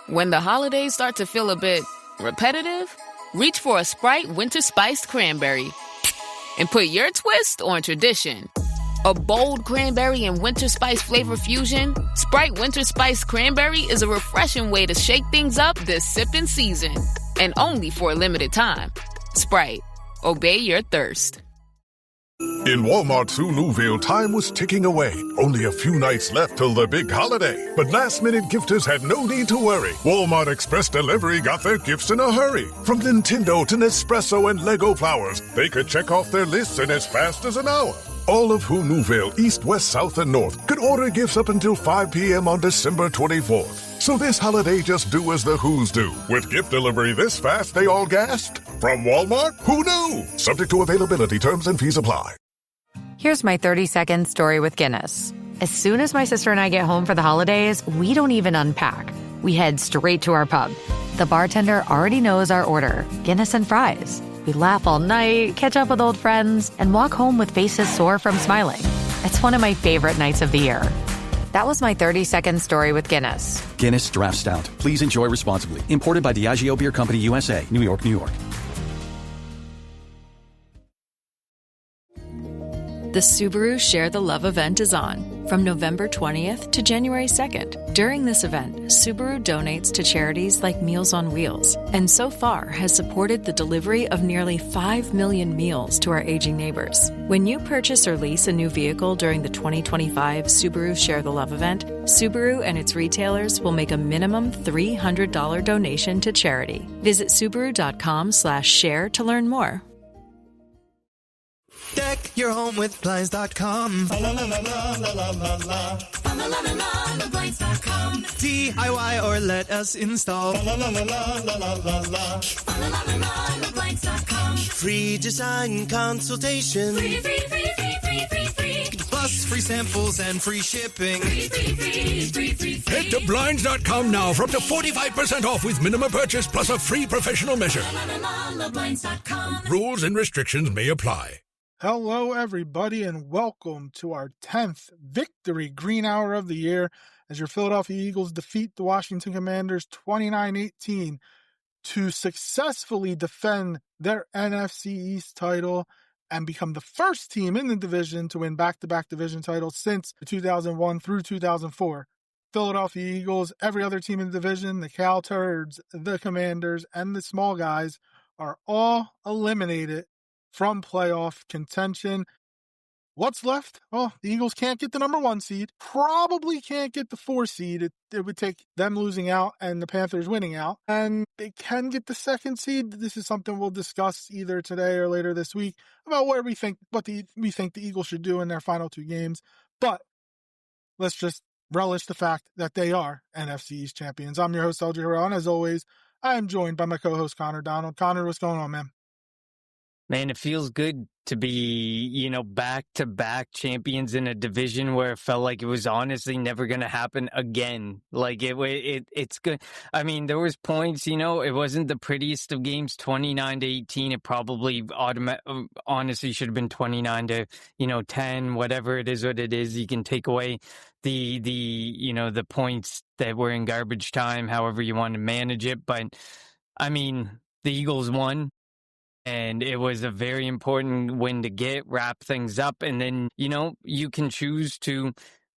When the holidays start to feel a bit repetitive, reach for a Sprite Winter Spiced Cranberry and put your twist on tradition. A bold cranberry and winter spice flavor fusion, Sprite Winter Spiced Cranberry is a refreshing way to shake things up this sipping season. And only for a limited time. Sprite. Obey your thirst. In Walmart's Nouville, time was ticking away. Only a few nights left till the big holiday. But last-minute gifters had no need to worry. Walmart Express Delivery got their gifts in a hurry. From Nintendo to Nespresso and Lego flowers, they could check off their lists in as fast as an hour. All of Nouville, East, West, South, and North, could order gifts up until 5 p.m. on December 24th. So this holiday, just do as the Who's do. With gift delivery this fast, they all gasped. From Walmart? Who knew? Subject to availability, terms and fees apply. Here's my 30-second story with Guinness. As soon as my sister and I get home for the holidays, we don't even unpack. We head straight to our pub. The bartender already knows our order, Guinness and fries. We laugh all night, catch up with old friends, and walk home with faces sore from smiling. It's one of my favorite nights of the year. That was my 30-second story with Guinness. Guinness Draft Stout. Please enjoy responsibly. Imported by Diageo Beer Company, USA, New York, New York. The Subaru Share the Love event is on from November 20th to January 2nd. During this event, Subaru donates to charities like Meals on Wheels, and so far has supported the delivery of nearly 5 million meals to our aging neighbors. When you purchase or lease a new vehicle during the 2025 Subaru Share the Love event, Subaru and its retailers will make a minimum $300 donation to charity. Visit Subaru.com/share to learn more. Deck your home with Blinds.com. La la la la la la la la la. La la la la la Blinds.com. DIY or let us install. La la la la la la la la. La la la la Blinds.com. Free design consultation. Free. Plus free samples and free shipping. Free. Head to Blinds.com now for up to 45% off with minimum purchase plus a free professional measure. La la la Blinds.com. Rules and restrictions may apply. Hello, everybody, and welcome to our 10th Victory Green Hour of the year as your Philadelphia Eagles defeat the Washington Commanders 29-18 to successfully defend their NFC East title and become the first team in the division to win back-to-back division titles since 2001 through 2004. Philadelphia Eagles, every other team in the division, the Cal Turds, the Commanders, and the small guys are all eliminated from playoff contention. What's left? Well, the Eagles can't get the number 1 seed, probably can't get the 4 seed. It would take them losing out and the Panthers winning out. And they can get the 2nd seed. This is something we'll discuss either today or later this week about where we think the Eagles should do in their final 2 games. But let's just relish the fact that they are NFC East champions. I'm your host, LJ Harrell, and as always, I am joined by my co-host, Connor Donald. Connor, what's going on, man? Man, it feels good to be, back-to-back champions in a division where it felt like it was honestly never going to happen again. Like, it's good. I mean, there was points, it wasn't the prettiest of games, 29-18. It probably honestly should have been 29-10, whatever it is, what it is. You can take away the points that were in garbage time, however you want to manage it. But, I mean, the Eagles won. And it was a very important win to wrap things up. And then, you can choose to,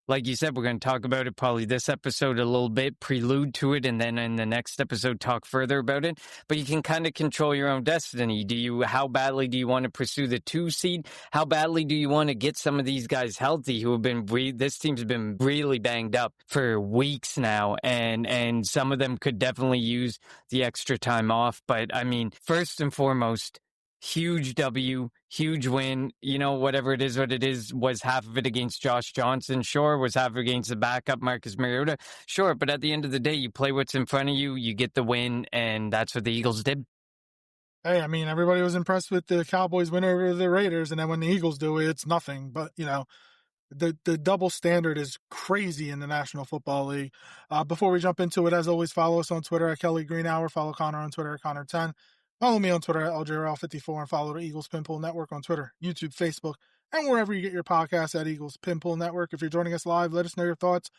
like you said, we're going to talk about it probably this episode a little bit, prelude to it, and then in the next episode talk further about it. But you can kind of control your own destiny. How badly do you want to pursue the 2 seed? How badly do you want to get some of these guys healthy who have been, this team's been really banged up for weeks now. And some of them could definitely use the extra time off. But I mean, first and foremost, huge W, huge win. Whatever it is, what it is, was half of it against Josh Johnson. Sure, was half against the backup, Marcus Mariota. Sure, but at the end of the day, you play what's in front of you, you get the win, and that's what the Eagles did. Hey, I mean, everybody was impressed with the Cowboys win over the Raiders, and then when the Eagles do it, it's nothing. But, the double standard is crazy in the National Football League. Before we jump into it, as always, follow us on Twitter at Kelly Green Hour. Follow Connor on Twitter at Connor10. Follow me on Twitter at LJRL54 and follow the Eagles Pinpool Network on Twitter, YouTube, Facebook, and wherever you get your podcasts at Eagles Pinpool Network. If you're joining us live, let us know your thoughts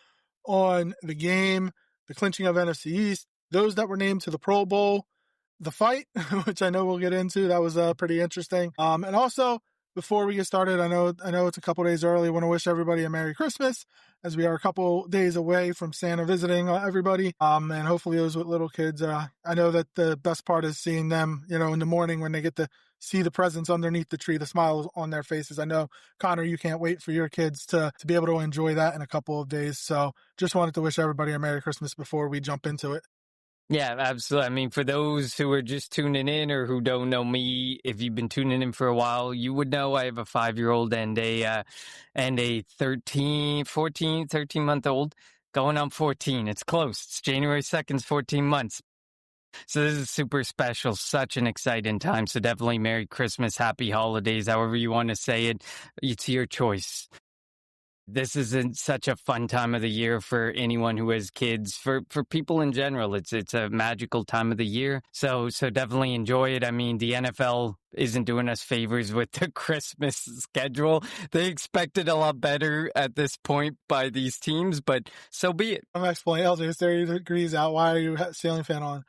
on the game, the clinching of NFC East, those that were named to the Pro Bowl, the fight, which I know we'll get into, that was pretty interesting. And also, before we get started, I know it's a couple days early. I want to wish everybody a Merry Christmas, as we are a couple days away from Santa visiting everybody. And hopefully those with little kids, I know that the best part is seeing them, in the morning when they get to see the presents underneath the tree, the smiles on their faces. I know, Connor, you can't wait for your kids to be able to enjoy that in a couple of days. So just wanted to wish everybody a Merry Christmas before we jump into it. Yeah, absolutely. I mean, for those who are just tuning in or who don't know me, if you've been tuning in for a while, you would know I have a 5-year-old and a 13-month-old going on 14. It's close. It's January 2nd, 14 months. So this is super special, such an exciting time. So definitely Merry Christmas, Happy Holidays, however you want to say it. It's your choice. This isn't such a fun time of the year for anyone who has kids. For people in general, it's a magical time of the year. So definitely enjoy it. I mean, the NFL isn't doing us favors with the Christmas schedule. They expected a lot better at this point by these teams, but so be it. I'm explaining, LJ, it's 30 degrees out. Why are you ceiling fan on?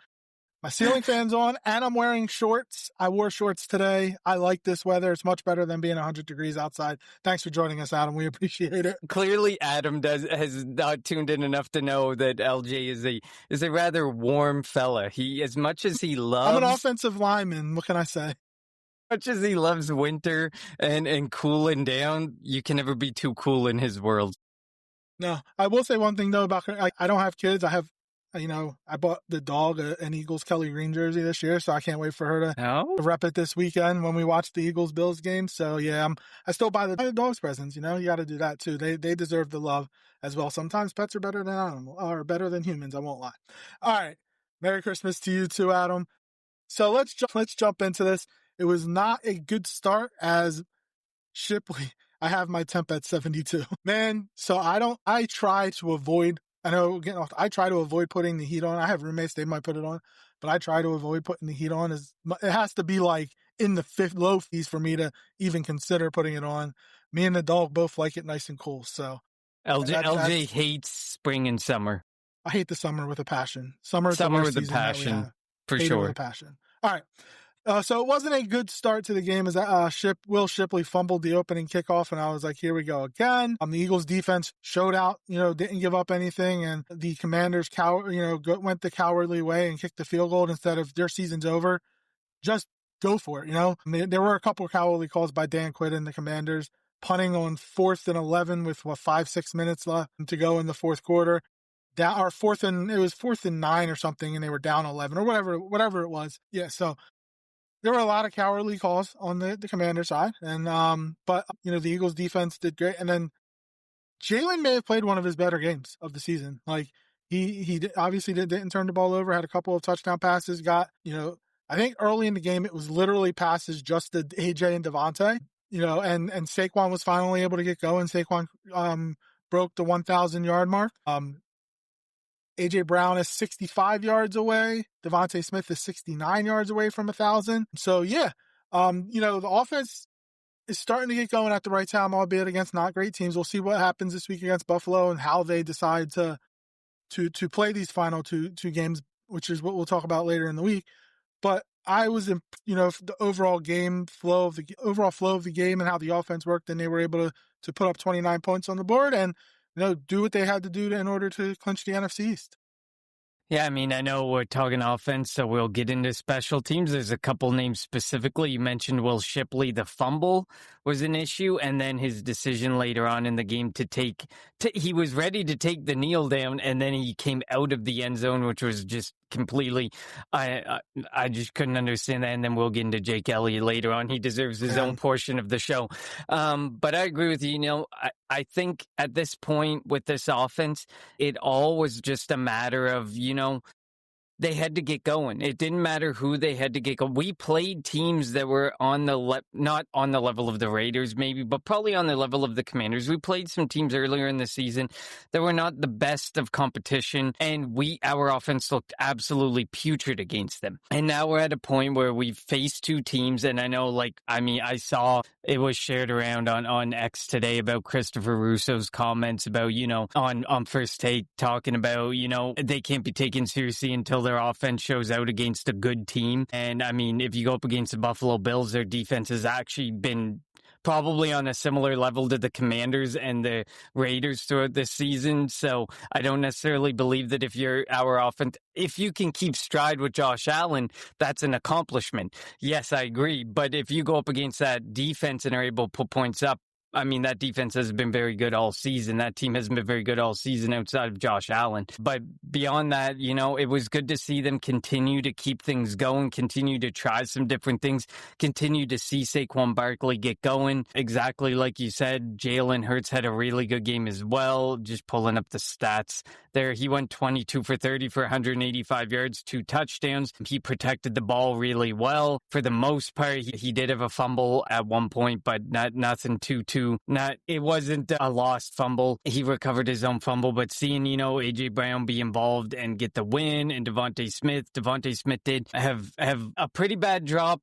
My ceiling fan's on, and I'm wearing shorts. I wore shorts today. I like this weather. It's much better than being 100 degrees outside. Thanks for joining us, Adam. We appreciate it. Clearly, Adam has not tuned in enough to know that LJ is a rather warm fella. He, as much as he loves, I'm an offensive lineman. What can I say? Much as he loves winter and cooling down, you can never be too cool in his world. No, I will say one thing though about I don't have kids. I have. I bought the dog an Eagles Kelly Green jersey this year, so I can't wait for her to rep it this weekend when we watch the Eagles-Bills game. So, yeah, I still buy the dog's presents, You got to do that, too. They deserve the love as well. Sometimes pets are better than animals, or better than humans, I won't lie. All right. Merry Christmas to you, too, Adam. So, let's jump into this. It was not a good start as Shipley. I have my temp at 72. Man, so I try to avoid I try to avoid putting the heat on. I have roommates, they might put it on, but I try to avoid putting the heat on. It has to be like in the low 50s for me to even consider putting it on. Me and the dog both like it nice and cool. So LJ hates spring and summer. I hate the summer with a passion. Summer with a passion, for sure. With a passion. All right. So it wasn't a good start to the game as Will Shipley fumbled the opening kickoff, and I was like, here we go again. The Eagles defense showed out, didn't give up anything, and the Commanders went the cowardly way and kicked the field goal instead of their season's over. Just go for it, I mean, there were a couple of cowardly calls by Dan Quinn and the Commanders, punting on 4th and 11 with 5-6 minutes left to go in the fourth quarter. It was 4th and 9 or something, and they were down 11 or whatever it was. Yeah, so there were a lot of cowardly calls on the Commander side, and but the Eagles defense did great. And then Jalen may have played one of his better games of the season. Like he obviously didn't turn the ball over, had a couple of touchdown passes. Got I think early in the game it was literally passes just to AJ and Devontae. And Saquon was finally able to get going. Saquon broke the 1,000-yard mark. A.J. Brown is 65 yards away. Devontae Smith is 69 yards away from 1,000. So, yeah, the offense is starting to get going at the right time, albeit against not great teams. We'll see what happens this week against Buffalo and how they decide to play these final two games, which is what we'll talk about later in the week. But I was, the overall flow of the game and how the offense worked, and they were able to put up 29 points on the board and do what they had to do in order to clinch the NFC East. Yeah, I mean, I know we're talking offense, so we'll get into special teams. There's a couple names specifically. You mentioned Will Shipley. The fumble was an issue, and then his decision later on in the game he was ready to take the kneel down, and then he came out of the end zone, which was just completely, I just couldn't understand that. And then we'll get into Jake Elliott later on. He deserves his own portion of the show. But I agree with you. I think at this point with this offense, it all was just a matter of, they had to get going. It didn't matter who they had to get going. We played teams that were not on the level of the Raiders maybe, but probably on the level of the Commanders. We played some teams earlier in the season that were not the best of competition, and our offense looked absolutely putrid against them. And now we're at a point where we've faced two teams, and I know, I saw it was shared around on X today about Christopher Russo's comments about, on First Take talking about, they can't be taken seriously until their offense shows out against a good team. And I mean, if you go up against the Buffalo Bills, their defense has actually been probably on a similar level to the Commanders and the Raiders throughout this season. So I don't necessarily believe that if you're our offense, if you can keep stride with Josh Allen, that's an accomplishment. Yes, I agree. But if you go up against that defense and are able to put points up, I mean, that defense has been very good all season. That team hasn't been very good all season outside of Josh Allen. But beyond that, you know, it was good to see them continue to keep things going, continue to try some different things, continue to see Saquon Barkley get going. Exactly like you said, Jalen Hurts had a really good game as well. Just pulling up the stats there. He went 22 for 30 for 185 yards, 2 touchdowns. He protected the ball really well. For the most part, he did have a fumble at one point, but nothing too it wasn't a lost fumble. He recovered his own fumble, but seeing, you know, AJ Brown be involved and get the win, and Devontae Smith did have a pretty bad drop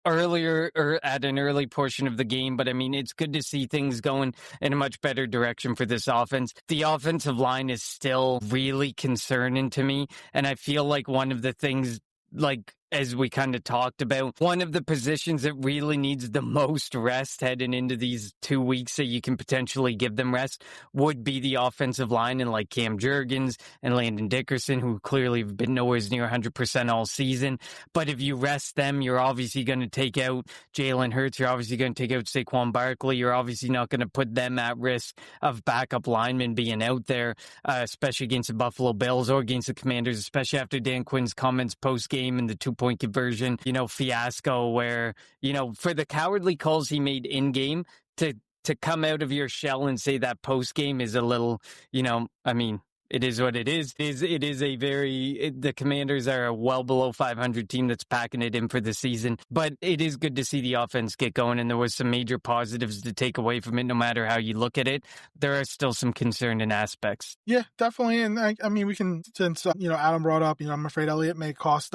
earlier or at an early portion of the game, but I mean, it's good to see things going in a much better direction for this offense. The offensive line is still really concerning to me, and I feel like one of the things, like as we kind of talked about, one of the positions that really needs the most rest heading into these 2 weeks that you can potentially give them rest would be the offensive line, and like Cam Jurgens and Landon Dickerson, who clearly have been nowhere near 100% all season. But if you rest them, you're obviously going to take out Jalen Hurts. You're obviously going to take out Saquon Barkley. You're obviously not going to put them at risk of backup linemen being out there, especially against the Buffalo Bills or against the Commanders, especially after Dan Quinn's comments post-game and the 2-point conversion, you know, fiasco where, you know, for the cowardly calls he made in-game, to come out of your shell and say that post-game is a little, you know, I mean, it is what it is. It is a very, the Commanders are a well below 500 team that's packing it in for the season, but it is good to see the offense get going, and there was some major positives to take away from it. No matter how you look at it, there are still some concerning aspects. Yeah, definitely. And I mean, we can, since, you know, Adam brought up, you know, I'm afraid Elliott may cost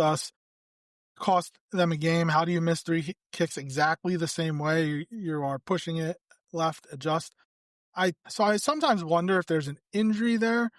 them a game. How do you miss 3 kicks exactly the same way? You are pushing it left, adjust. I sometimes wonder if there's an injury there,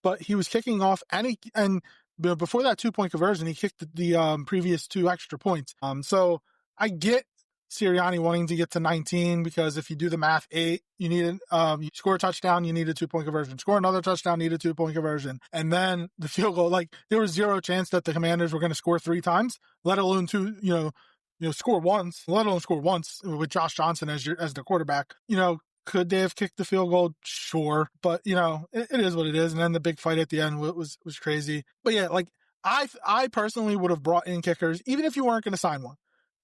but he was kicking off and before that 2-point conversion, he kicked the previous 2 extra points. So I get Sirianni wanting to get to 19, because if you do the math, 8, you need you score a touchdown, you need a 2-point conversion. Score another touchdown, need a 2-point conversion. And then the field goal, like there was 0 chance that the Commanders were going to score 3 times, let alone 2, you know, score once, let alone score once with Josh Johnson as the quarterback. You know, could they have kicked the field goal? Sure. But, you know, it is what it is. And then the big fight at the end was crazy. But yeah, like I personally would have brought in kickers, even if you weren't going to sign one,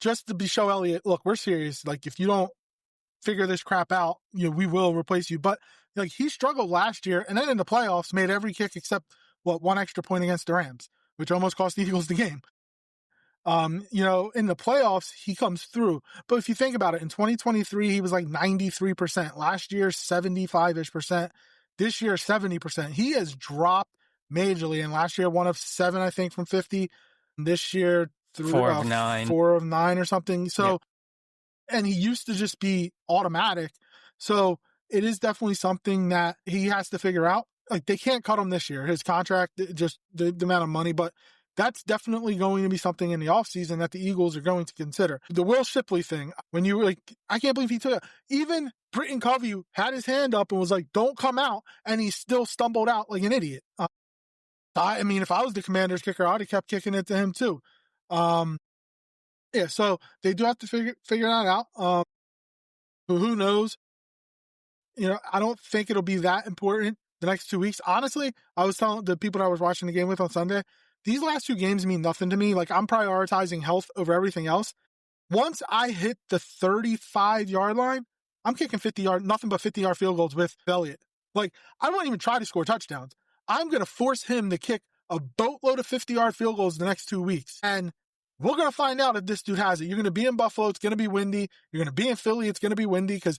just to show Elliott, look, we're serious. Like, if you don't figure this crap out, you know, we will replace you. But like, he struggled last year, and then in the playoffs made every kick except 1 extra point against the Rams, which almost cost the Eagles the game. You know, in the playoffs, he comes through. But if you think about it, in 2023, he was like 93%. Last year, 75-ish%. This year, 70%. He has dropped majorly. And last year, 1 of 7, I think, from 50. This year, 4 of 9. 4 of 9 or something. So, yep. And he used to just be automatic. So it is definitely something that he has to figure out. Like, they can't cut him this year. His contract, just the amount of money, but that's definitely going to be something in the offseason that the Eagles are going to consider. The Will Shipley thing, when you were like, I can't believe he took it. Even Britton Covey had his hand up and was like, don't come out. And he still stumbled out like an idiot. I mean, if I was the Commanders kicker, I'd have kept kicking it to him too. Yeah, so they do have to figure that out. Who knows? You know, I don't think it'll be that important the next 2 weeks. Honestly, I was telling the people that I was watching the game with on Sunday, these last 2 games mean nothing to me. Like, I'm prioritizing health over everything else. Once I hit the 35-yard line, I'm kicking nothing but 50-yard field goals with Elliott. Like, I won't even try to score touchdowns. I'm going to force him to kick a boatload of 50-yard field goals the next 2 weeks. And we're going to find out if this dude has it. You're going to be in Buffalo. It's going to be windy. You're going to be in Philly. It's going to be windy, because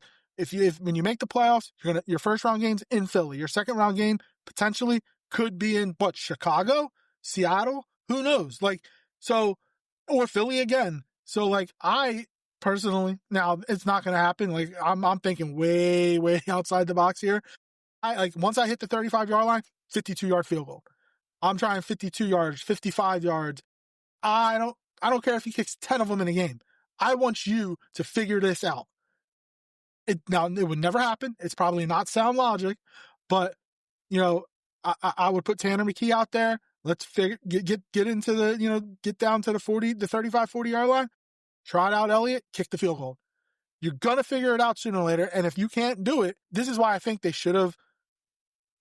when you make the playoffs, your first round game's in Philly. Your second round game potentially could be in Chicago, Seattle, who knows? Like, so, or Philly again. So like, I personally, now it's not going to happen. Like, I'm thinking way, way outside the box here. Once I hit the 35-yard line, 52-yard field goal. I'm trying 52 yards, 55 yards. I don't care if he kicks 10 of them in a game. I want you to figure this out. Now, it would never happen. It's probably not sound logic, but, I would put Tanner McKee out there. Let's get into get down to the 35, 40 yard line. Trot out Elliott, kick the field goal. You're going to figure it out sooner or later. And if you can't do it, this is why I think they should have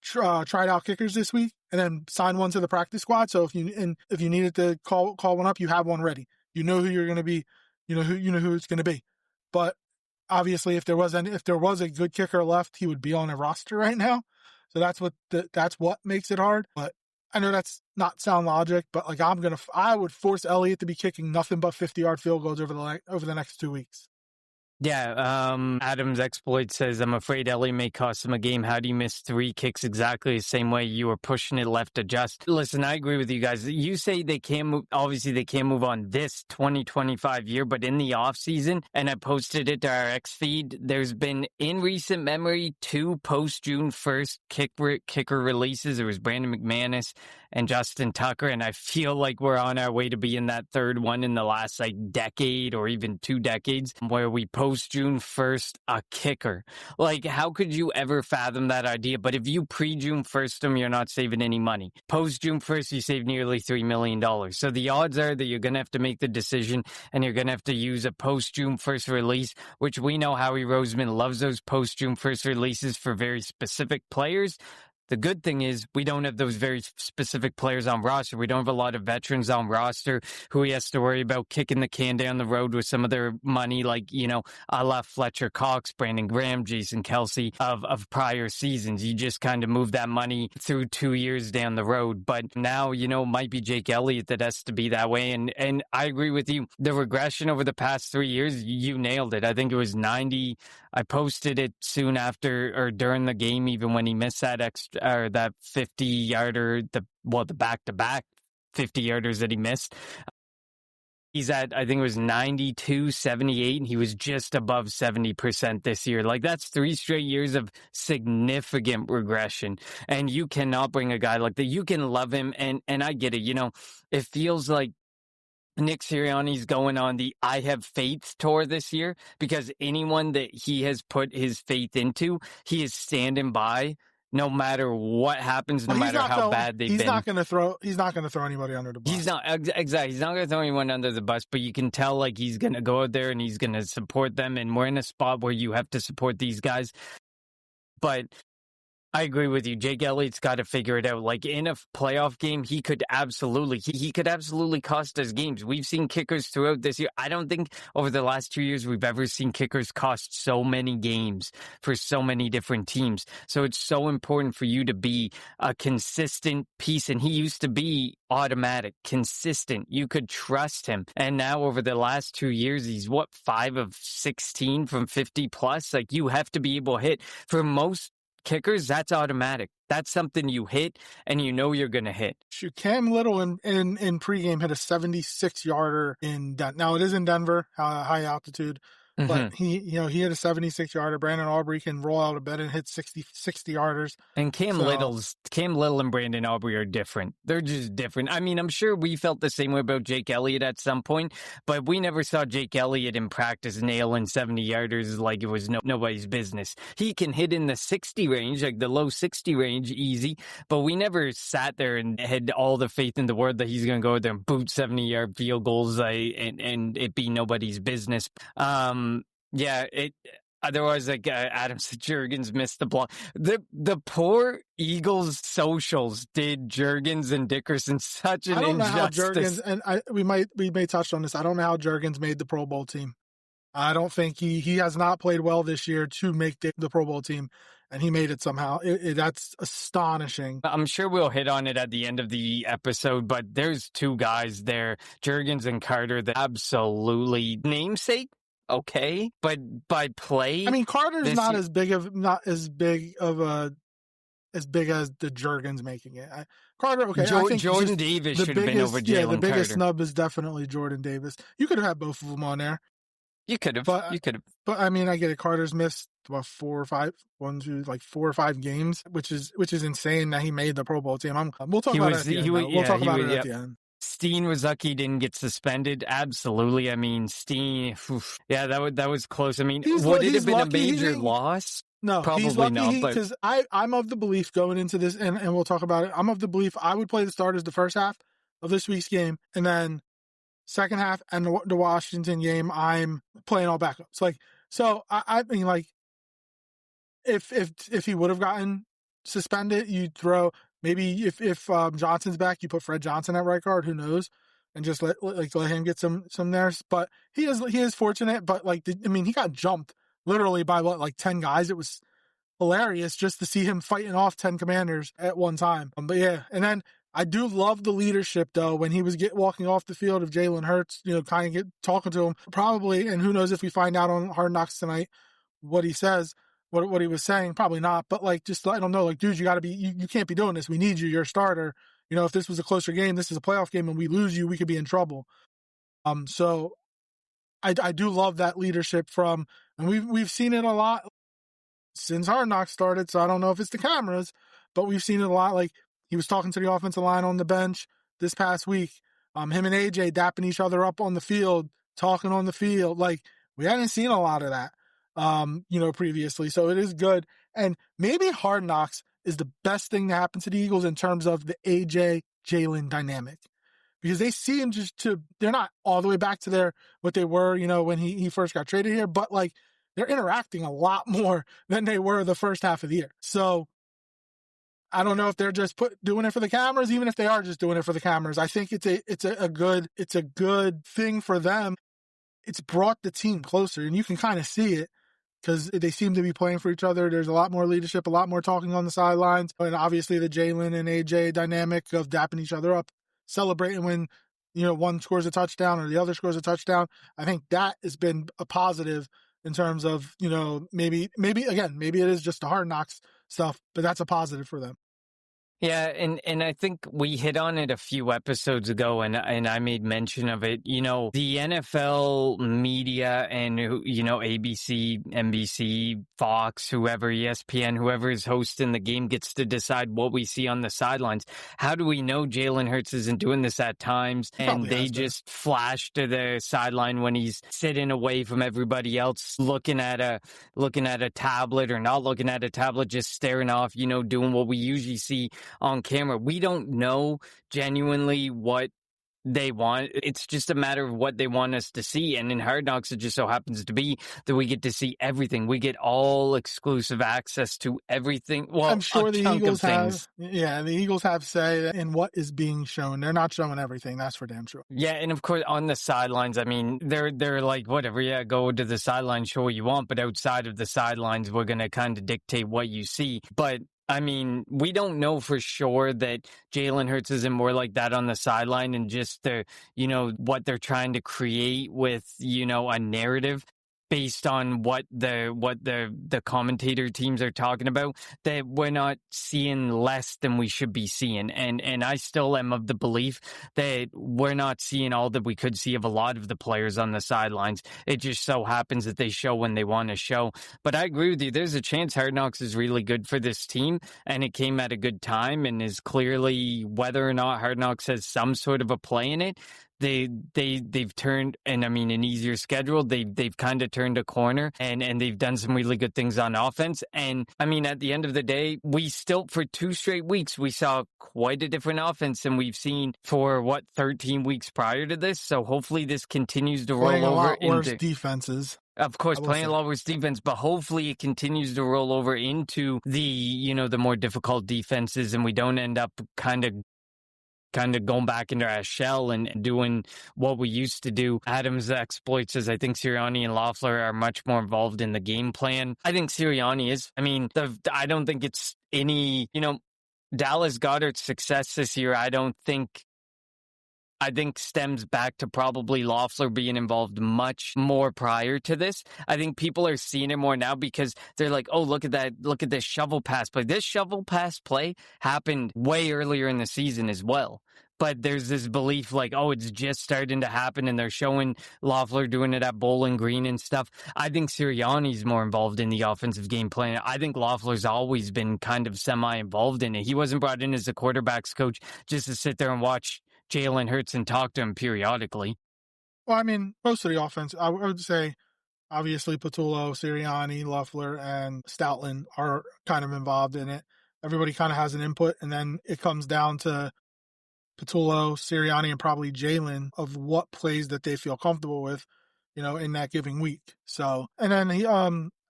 tried out kickers this week and then sign one to the practice squad. So if you needed to call one up, you have one ready. You know who you're going to be. You know who it's going to be. But obviously, if there was a good kicker left, he would be on a roster right now. So that's what makes it hard. But I know that's not sound logic. But like I would force Elliott to be kicking nothing but 50-yard field goals over the next 2 weeks. Yeah, Adam's Exploit says, I'm afraid Elliott may cost him a game. How do you miss 3 kicks exactly the same way you were pushing it left adjust? Listen, I agree with you guys. You say they can't move, obviously they can't move on this 2025 year, but in the offseason, and I posted it to our X feed, there's been, in recent memory, 2 post-June 1st kicker releases. It was Brandon McManus and Justin Tucker, and I feel like we're on our way to being that third one in the last decade or even 2 decades where we post June 1st a kicker. Like, how could you ever fathom that idea? But if you pre-June 1st them, you're not saving any money. Post June 1st, you save nearly $3 million. So the odds are that you're going to have to make the decision and you're going to have to use a post June 1st release, which we know Howie Roseman loves those post June 1st releases for very specific players. The good thing is we don't have those very specific players on roster. We don't have a lot of veterans on roster who he has to worry about kicking the can down the road with some of their money, like, a la Fletcher Cox, Brandon Graham, Jason Kelsey of prior seasons. You just kind of move that money through 2 years down the road. But now, it might be Jake Elliott that has to be that way. And I agree with you. The regression over the past 3 years, you nailed it. I think it was 90. I posted it soon after or during the game, even when he missed that that 50-yarder, the back-to-back 50-yarders that he missed. He's at, I think it was 92, 78, and he was just above 70% this year. Like, that's 3 straight years of significant regression. And you cannot bring a guy like that. You can love him, and I get it. It feels like Nick Sirianni's going on the I have faith tour this year because anyone that he has put his faith into, he is standing by no matter what happens, no matter how bad they've been. He's not going to throw anybody under the bus. He's not, exactly. He's not going to throw anyone under the bus, but you can tell like he's going to go out there and he's going to support them. And we're in a spot where you have to support these guys. But I agree with you. Jake Elliott's got to figure it out. Like in a playoff game, he could absolutely cost us games. We've seen kickers throughout this year. I don't think over the last 2 years we've ever seen kickers cost so many games for so many different teams. So it's so important for you to be a consistent piece. And he used to be automatic, consistent. You could trust him. And now over the last 2 years, he's 5 of 16 from 50 plus. Like you have to be able to hit. For most kickers, that's automatic. That's something you hit and you're going to hit. Cam Little in pregame hit a 76-yarder in Denver. Now it is in Denver, high altitude, but he hit a 76-yarder. Brandon Aubrey can roll out of bed and hit 60-yarders. And Cam Little and Brandon Aubrey are different. They're just different. I mean, I'm sure we felt the same way about Jake Elliott at some point, but we never saw Jake Elliott in practice nailing 70-yarders like it was nobody's business. He can hit in the 60 range, like the low 60 range, easy, but we never sat there and had all the faith in the world that he's going to go out there and boot 70-yard field goals and it be nobody's business. Otherwise, Adam said, Juergens missed the block. The poor Eagles socials did Juergens and Dickerson such an injustice. We may touch on this. I don't know how Juergens made the Pro Bowl team. I don't think he has not played well this year to make the Pro Bowl team, and he made it somehow. That's astonishing. I'm sure we'll hit on it at the end of the episode, but there's 2 guys there, Juergens and Carter, that absolutely namesake. Okay, but by play, I mean Carter's not as big as the Juergens making it. Carter, okay, I think Jordan Davis should have been over Jalen Carter. The biggest snub is definitely Jordan Davis. You could have had both of them on there. You could have. But I mean, I get it. Carter's missed what, 4 or 5 games, which is insane that he made the Pro Bowl team. We'll talk about it at the end. We'll talk about it at the end. Steen was lucky he didn't get suspended. Absolutely. I mean, Steen, yeah, that was close. I mean, would it have been a major loss? No, probably not. Because I'm of the belief going into this, and we'll talk about it. I'm of the belief I would play the starters the first half of this week's game, and then second half and the Washington game, I'm playing all backups. So I mean, if he would have gotten suspended, you'd throw maybe if Johnson's back, you put Fred Johnson at right guard. Who knows? And just let him get some there. But he is fortunate. But he got jumped literally by 10 guys. It was hilarious just to see him fighting off 10 commanders at one time. But yeah, and then I do love the leadership though when he was walking off the field of Jalen Hurts. Kind of talking to him probably, and who knows if we find out on Hard Knocks tonight what he says. What he was saying, probably not, but just let him know, dude, you got to be, you can't be doing this. We need you. You're a starter. If this was a closer game, this is a playoff game, and we lose you, we could be in trouble. So I do love that leadership and we've seen it a lot since Hard Knocks started. So I don't know if it's the cameras, but we've seen it a lot. He was talking to the offensive line on the bench this past week. Him and AJ dapping each other up on the field, talking on the field. We hadn't seen a lot of that. Previously. So it is good. And maybe Hard Knocks is the best thing to happen to the Eagles in terms of the AJ Jalen dynamic, because they seem they're not all the way back to what they were, when he first got traded here, but they're interacting a lot more than they were the first half of the year. So I don't know if they're just doing it for the cameras. Even if they are just doing it for the cameras, I think it's a good thing for them. It's brought the team closer, and you can kind of see it, because they seem to be playing for each other. There's a lot more leadership, a lot more talking on the sidelines, and obviously the Jalen and AJ dynamic of dapping each other up, celebrating when one scores a touchdown or the other scores a touchdown. I think that has been a positive in terms of maybe it is just the Hard Knocks stuff, but that's a positive for them. Yeah, and I think we hit on it a few episodes ago, and I made mention of it. The NFL media and, ABC, NBC, Fox, whoever, ESPN, whoever is hosting the game gets to decide what we see on the sidelines. How do we know Jalen Hurts isn't doing this at times? And they just flash to the sideline when he's sitting away from everybody else, looking at a tablet or not looking at a tablet, just staring off, doing what we usually see on camera. We don't know genuinely what they want. It's just a matter of what they want us to see. And in Hard Knocks, it just so happens to be that we get to see everything. We get all exclusive access to everything. Well, I'm sure the Eagles the Eagles have say in what is being shown. They're not showing everything. That's for damn sure. Yeah, and of course on the sidelines, I mean, they're like, whatever, yeah, go to the sideline, show what you want, but outside of the sidelines, we're going to kind of dictate what you see. But I mean, we don't know for sure that Jalen Hurts isn't more like that on the sideline, and just what they're trying to create with, a narrative based on what the commentator teams are talking about, that we're not seeing less than we should be seeing. And I still am of the belief that we're not seeing all that we could see of a lot of the players on the sidelines. It just so happens that they show when they want to show. But I agree with you. There's a chance Hard Knocks is really good for this team, and it came at a good time, and is clearly, whether or not Hard Knocks has some sort of a play in it, they've turned, and I mean, an easier schedule, they've kind of turned a corner, and they've done some really good things on offense. And I mean, at the end of the day, we still, for 2 straight weeks, we saw quite a different offense than we've seen for 13 weeks prior to this. So hopefully this continues to roll over into defenses. Of course, playing a lot worse defense, but hopefully it continues to roll over into the more difficult defenses, and we don't end up kind of going back into our shell and doing what we used to do. Adams' exploits, as I think Sirianni and Loeffler are much more involved in the game plan. I think Sirianni is. I mean, I don't think it's any, Dallas Goedert's success this year. I don't think I think stems back to probably Loeffler being involved much more prior to this. I think people are seeing it more now because they're like, oh, look at that. Look at this shovel pass play. This shovel pass play happened way earlier in the season as well. But there's this belief like, oh, it's just starting to happen, and they're showing Loeffler doing it at Bowling Green and stuff. I think Sirianni's more involved in the offensive game plan. I think Loeffler's always been kind of semi-involved in it. He wasn't brought in as a quarterback's coach just to sit there and watch Jalen Hurts and talk to him periodically. Well, I mean, most of the offense, I would say, obviously, Patullo, Sirianni, Loeffler, and Stoutland are kind of involved in it. Everybody kind of has an input, and then it comes down to Patullo, Sirianni, and probably Jalen of what plays that they feel comfortable with, in that giving week. So, and then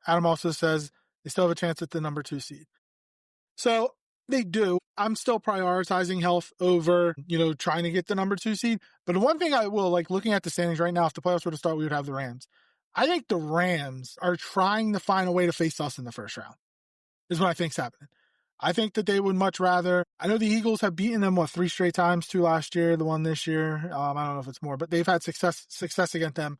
Adam also says they still have a chance at the number 2 seed. So they do. I'm still prioritizing health over, trying to get the number 2 seed. But the one thing I will, looking at the standings right now, if the playoffs were to start, we would have the Rams. I think the Rams are trying to find a way to face us in the first round, is what I think's happening. I think that they would much rather. I know the Eagles have beaten them, 3 straight times, 2 last year, the 1 this year. I don't know if it's more, but they've had success against them.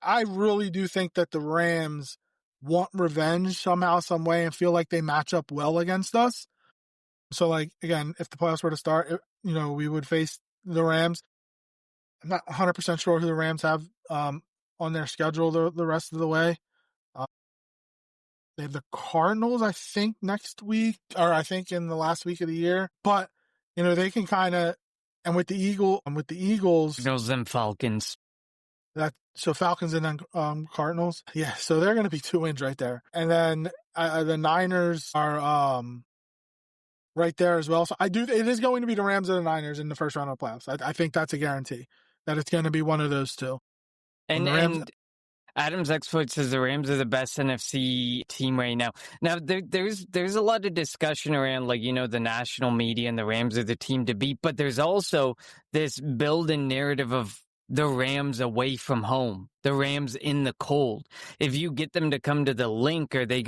I really do think that the Rams want revenge somehow, some way, and feel like they match up well against us. So, again, if the playoffs were to start, we would face the Rams. I'm not 100% sure who the Rams have on their schedule the rest of the way. They have the Cardinals, I think, next week, or I think in the last week of the year. But, they can kind of, and with the Eagles. Eagles and Falcons. So Falcons and then Cardinals. Yeah, so they're going to be 2 wins right there. And then the Niners are right there as well. So it is going to be the Rams and the Niners in the first round of the playoffs. I think that's a guarantee that it's going to be one of those two. And Adam's exploit says the Rams are the best NFC team right now. Now, there's a lot of discussion around, the national media and the Rams are the team to beat, but there's also this build-in narrative of the Rams away from home, the Rams in the cold. If you get them to come to the link, are they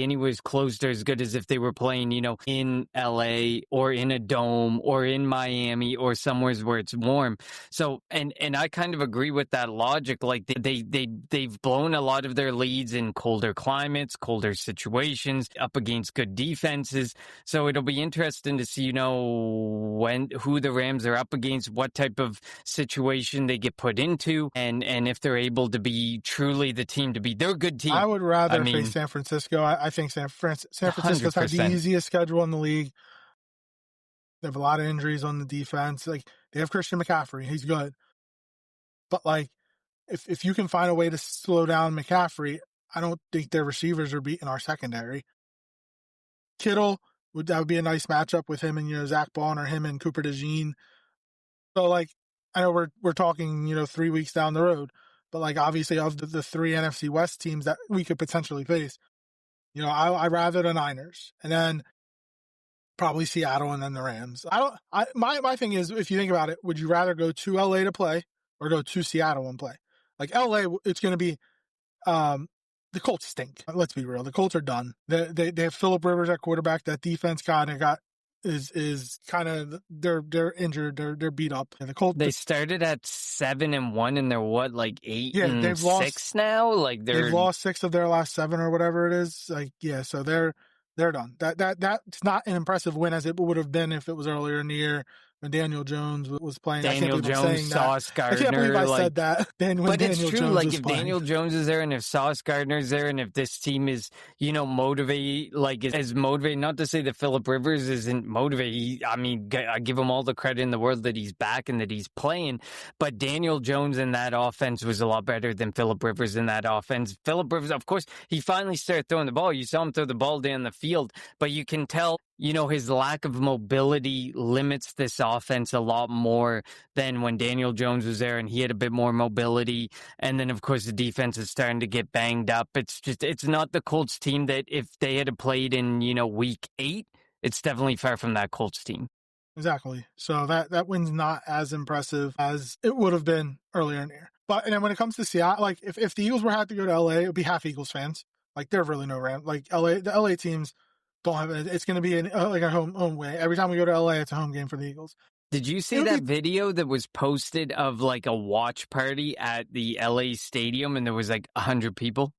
anyways close to as good as if they were playing, in LA or in a dome or in Miami or somewhere where it's warm? So, and I kind of agree with that logic. They've blown a lot of their leads in colder climates, colder situations, up against good defenses. So it'll be interesting to see, who the Rams are up against, what type of situation they get put into, and if they're able to be truly the team to be. They're a good team. I would rather face San Francisco. I think San Francisco's had the easiest schedule in the league. They have a lot of injuries on the defense. They have Christian McCaffrey. He's good. But, if you can find a way to slow down McCaffrey, I don't think their receivers are beating our secondary. Kittle, that would be a nice matchup with him and, Zach Bond, or him and Cooper DeJean. So, I know we're talking, 3 weeks down the road, but obviously of the 3 NFC West teams that we could potentially face, I rather the Niners, and then probably Seattle, and then the Rams. My thing is, if you think about it, would you rather go to LA to play or go to Seattle and play? LA, it's going to be, the Colts stink. Let's be real. The Colts are done. They have Phillip Rivers at quarterback. That defense kind of is kind of, they're injured, they're beat up. And the Colts, they started at 7-1 and they're 8-6 now. They've lost 6 of their last 7 or whatever it is. So they're done. That's not an impressive win as it would have been if it was earlier in the year when Daniel Jones was playing. Daniel Jones, Sauce Gardner. I can't believe I said that. But it's true. If Daniel Jones is there, and if Sauce Gardner's there, and if this team is, motivated, is motivated. Not to say that Phillip Rivers isn't motivated. I give him all the credit in the world that he's back and that he's playing. But Daniel Jones in that offense was a lot better than Phillip Rivers in that offense. Phillip Rivers, of course, he finally started throwing the ball. You saw him throw the ball down the field, but you can tell, his lack of mobility limits this offense a lot more than when Daniel Jones was there and he had a bit more mobility. And then, of course, the defense is starting to get banged up. It's not the Colts team that if they had played in, week 8, it's definitely far from that Colts team. Exactly. So that win's not as impressive as it would have been earlier in the year. And then when it comes to Seattle, if the Eagles were had to go to LA, it would be half Eagles fans. They're really no Rams. The LA teams don't have it. It's going to be a home way. Every time we go to LA, it's a home game for the Eagles. Did you see that video that was posted of like a watch party at the LA stadium and there was like 100 people?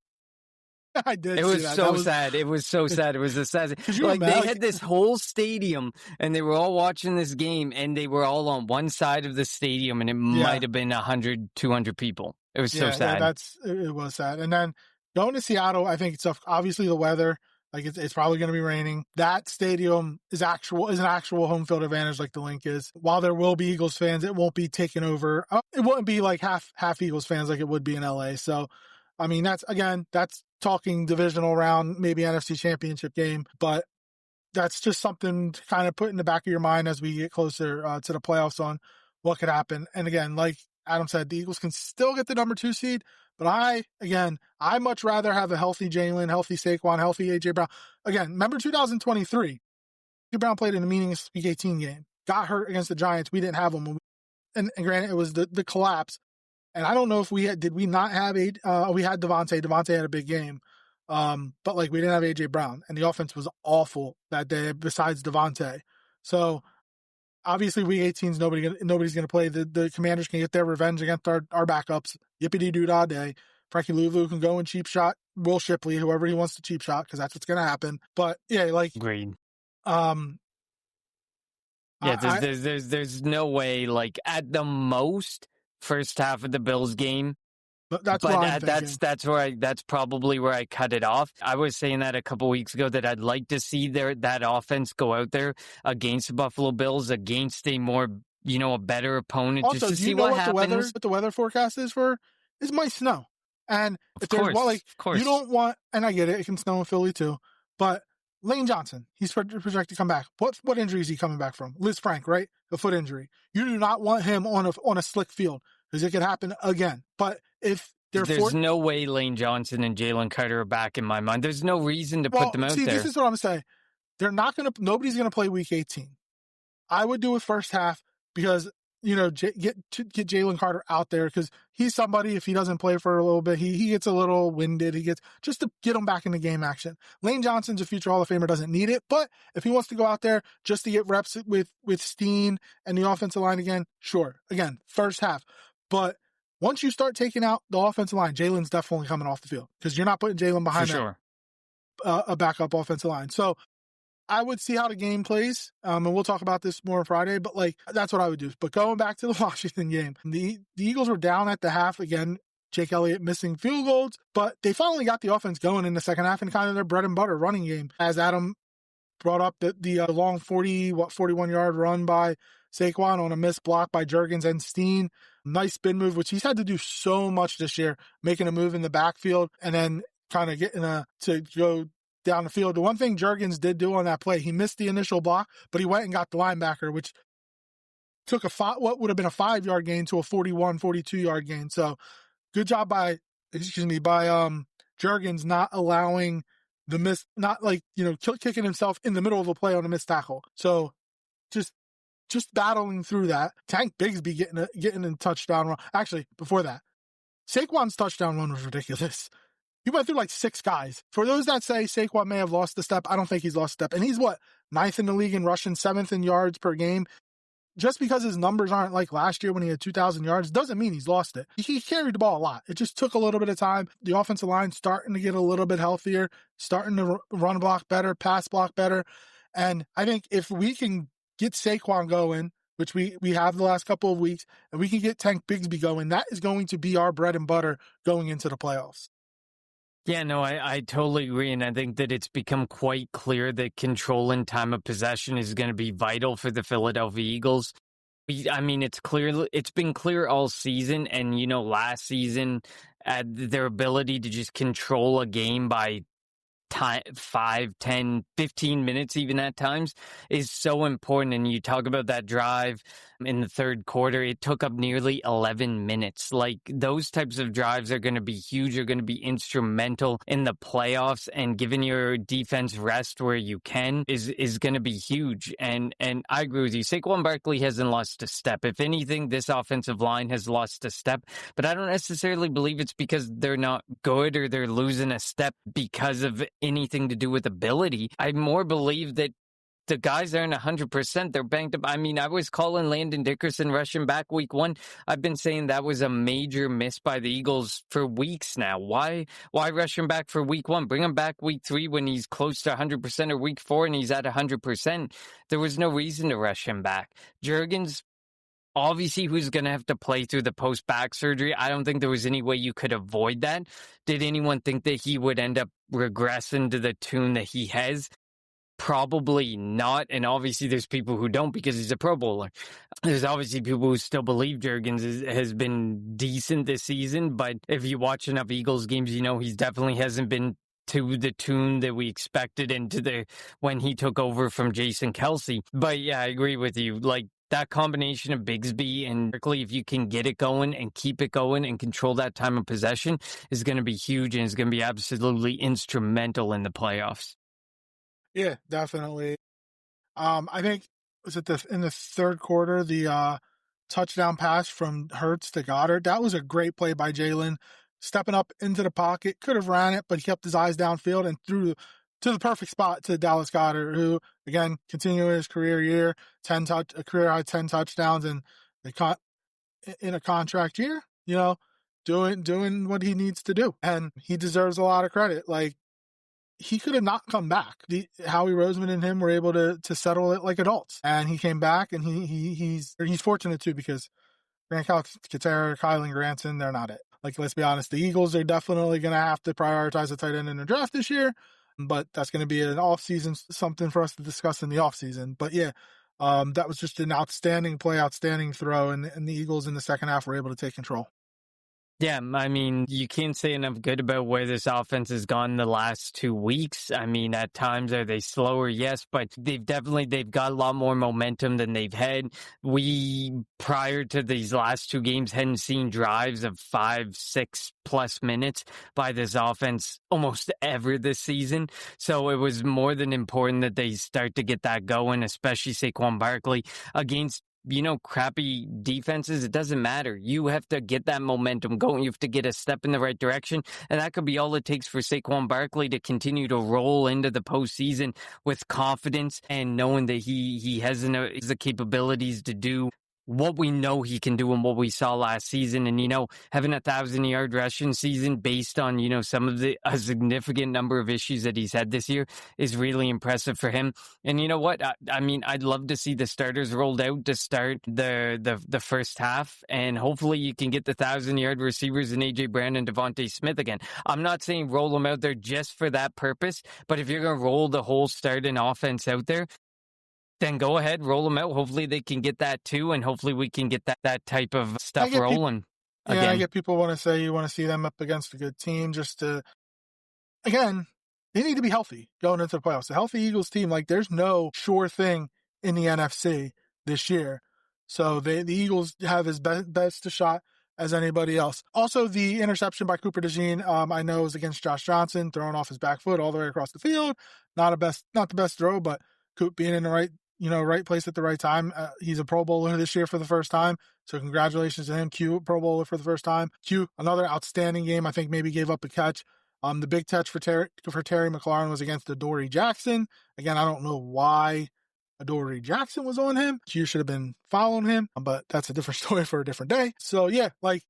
I did. It was so sad. It was so sad. It was a sad. Like they had this whole stadium and they were all watching this game and they were all on one side of the stadium and it might have been 100, 200 people. It was so sad. Yeah, it was sad. And then going to Seattle, I think it's obviously the weather. Like it's probably going to be raining. That stadium is an actual home field advantage, like the Link is. While there will be Eagles fans, it won't be taken over. It won't be like half Eagles fans like it would be in LA. So, I mean, that's talking divisional round, maybe NFC Championship game, but that's just something to kind of put in the back of your mind as we get closer to the playoffs on what could happen. And again, like Adam said, the Eagles can still get the number 2 seed. But I much rather have a healthy Jalen, healthy Saquon, healthy A.J. Brown. Again, remember 2023, A.J. Brown played in the meaningless Week 18 game, got hurt against the Giants. We didn't have him. And granted, it was the collapse. And I don't know if we had Devontae. Devontae had a big game. But like we didn't have A.J. Brown. And the offense was awful that day besides Devontae. So obviously, Week 18 is nobody's going to play. The Commanders can get their revenge against our backups. Yippity-doo-dah day. Frankie Louvu can go and cheap shot Will Shipley, whoever he wants to cheap shot, because that's what's going to happen. But yeah, like agreed. There's no way. Like at the most, first half of the Bills game. That's probably where I cut it off. I was saying that a couple weeks ago that I'd like to see that offense go out there against the Buffalo Bills, against a more, a better opponent, also, just to see what happens. What the weather forecast is might snow. And of course. You don't want, and I get it can snow in Philly too, but Lane Johnson, he's projected to come back. What injury is he coming back from? Liz Frank, right? A foot injury. You do not want him on a slick field because it could happen again. But if there's no way Lane Johnson and Jalen Carter are back in my mind. There's no reason to put them out there. This is what I'm saying. Nobody's going to play Week 18. I would do it first half because, get Jalen Carter out there because he's somebody, if he doesn't play for a little bit, he gets a little winded. Just to get him back into game action. Lane Johnson's a future Hall of Famer, doesn't need it, but if he wants to go out there just to get reps with Steen and the offensive line again, sure. Again, first half. But once you start taking out the offensive line, Jalen's definitely coming off the field because you're not putting Jalen behind a backup offensive line. So I would see how the game plays, and we'll talk about this more on Friday, but that's what I would do. But going back to the Washington game, the Eagles were down at the half again. Jake Elliott missing field goals, but they finally got the offense going in the second half and kind of their bread and butter running game. As Adam brought up, the long 41-yard run by Saquon on a missed block by Juergens and Steen. Nice spin move, which he's had to do so much this year, making a move in the backfield and then kind of getting to go down the field. The one thing Juergens did do on that play, he missed the initial block, but he went and got the linebacker, which took what would have been a 5-yard gain to a 41, 42-yard gain. So good job by Juergens not allowing the miss, not kicking himself in the middle of a play on a missed tackle. So just battling through that. Tank Bigsby getting a touchdown run. Actually, before that, Saquon's touchdown run was ridiculous. He went through 6 guys. For those that say Saquon may have lost a step, I don't think he's lost a step. And he's 9th in the league in rushing, 7th in yards per game. Just because his numbers aren't like last year when he had 2,000 yards doesn't mean he's lost it. He carried the ball a lot. It just took a little bit of time. The offensive line starting to get a little bit healthier, starting to run block better, pass block better. And I think if we can get Saquon going, which we have the last couple of weeks, and we can get Tank Bigsby going, that is going to be our bread and butter going into the playoffs. Yeah, no, I totally agree. And I think that it's become quite clear that control and time of possession is going to be vital for the Philadelphia Eagles. It's been clear all season. And, last season, their ability to just control a game by 5, 10, 15 minutes even at times is so important. And you talk about that drive in the third quarter, it took up nearly 11 minutes. Those types of drives are going to be huge, are going to be instrumental in the playoffs, and giving your defense rest where you can is going to be huge. And I agree with you. Saquon Barkley hasn't lost a step. If anything, this offensive line has lost a step, but I don't necessarily believe it's because they're not good or they're losing a step because of anything to do with ability. I more believe that the guys aren't 100%. They're banged up. I mean, I was calling Landon Dickerson rushing back week 1. I've been saying that was a major miss by the Eagles for weeks now. Why rush him back for week 1? Bring him back week 3 when he's close to 100%, or week 4 and he's at 100%. There was no reason to rush him back. Jurgens, obviously, who's going to have to play through the post-back surgery. I don't think there was any way you could avoid that. Did anyone think that he would end up regressing to the tune that he has? Probably not. And obviously, there's people who don't because he's a Pro Bowler. There's obviously people who still believe Jurgens has been decent this season. But if you watch enough Eagles games, you know he definitely hasn't been to the tune that we expected when he took over from Jason Kelce. But yeah, I agree with you. Like, that combination of Bigsby and Berkeley, if you can get it going and keep it going and control that time of possession, is going to be huge and is going to be absolutely instrumental in the playoffs. Yeah, definitely. I think was it in the third quarter, the touchdown pass from Hurts to Goddard. That was a great play by Jalen, stepping up into the pocket. Could have ran it, but he kept his eyes downfield and threw to the perfect spot to Dallas Goedert, who, again, continuing his career year, a career high 10 touchdowns, and they caught in a contract year, you know, doing what he needs to do. And he deserves a lot of credit. Like, he could have not come back. Howie Roseman and him were able to settle it like adults. And he came back, and he's fortunate too, because Grant Calcaterra, Kylan Granson, they're not it. Like, let's be honest, the Eagles are definitely going to have to prioritize a tight end in the draft this year, but that's going to be an off-season, something for us to discuss in the off-season. But yeah, that was just an outstanding play, outstanding throw, and the Eagles in the second half were able to take control. Yeah, I mean, you can't say enough good about where this offense has gone the last 2 weeks. I mean, at times are they slower? Yes, but they've got a lot more momentum than they've had. We, prior to these last 2 games, hadn't seen drives of 5-6+ minutes by this offense almost ever this season. So it was more than important that they start to get that going, especially Saquon Barkley against crappy defenses. It doesn't matter. You have to get that momentum going. You have to get a step in the right direction. And that could be all it takes for Saquon Barkley to continue to roll into the postseason with confidence and knowing that he has the capabilities to do what we know he can do and what we saw last season. And, having a 1,000-yard rushing season based on, some of a significant number of issues that he's had this year is really impressive for him. And you know what? I mean, I'd love to see the starters rolled out to start the first half. And hopefully you can get the 1,000-yard receivers in A.J. Brown and Devontae Smith again. I'm not saying roll them out there just for that purpose, but if you're going to roll the whole starting offense out there, then go ahead, roll them out. Hopefully they can get that too, and hopefully we can get that type of stuff rolling again. Yeah, I get people want to say you want to see them up against a good team again, they need to be healthy going into the playoffs. A healthy Eagles team, like, there's no sure thing in the NFC this year. So the Eagles have as best a shot as anybody else. Also, the interception by Cooper DeJean, I know, was against Josh Johnson, throwing off his back foot all the way across the field. Not the best throw, but Coop being in the right place at the right time. He's a Pro Bowler this year for the first time. So congratulations to him. Q, Pro Bowler for the first time. Q, another outstanding game. I think maybe gave up a catch. The big catch for Terry McLaurin was against Adoree Jackson. Again, I don't know why Adoree Jackson was on him. Q should have been following him, but that's a different story for a different day. So yeah, like,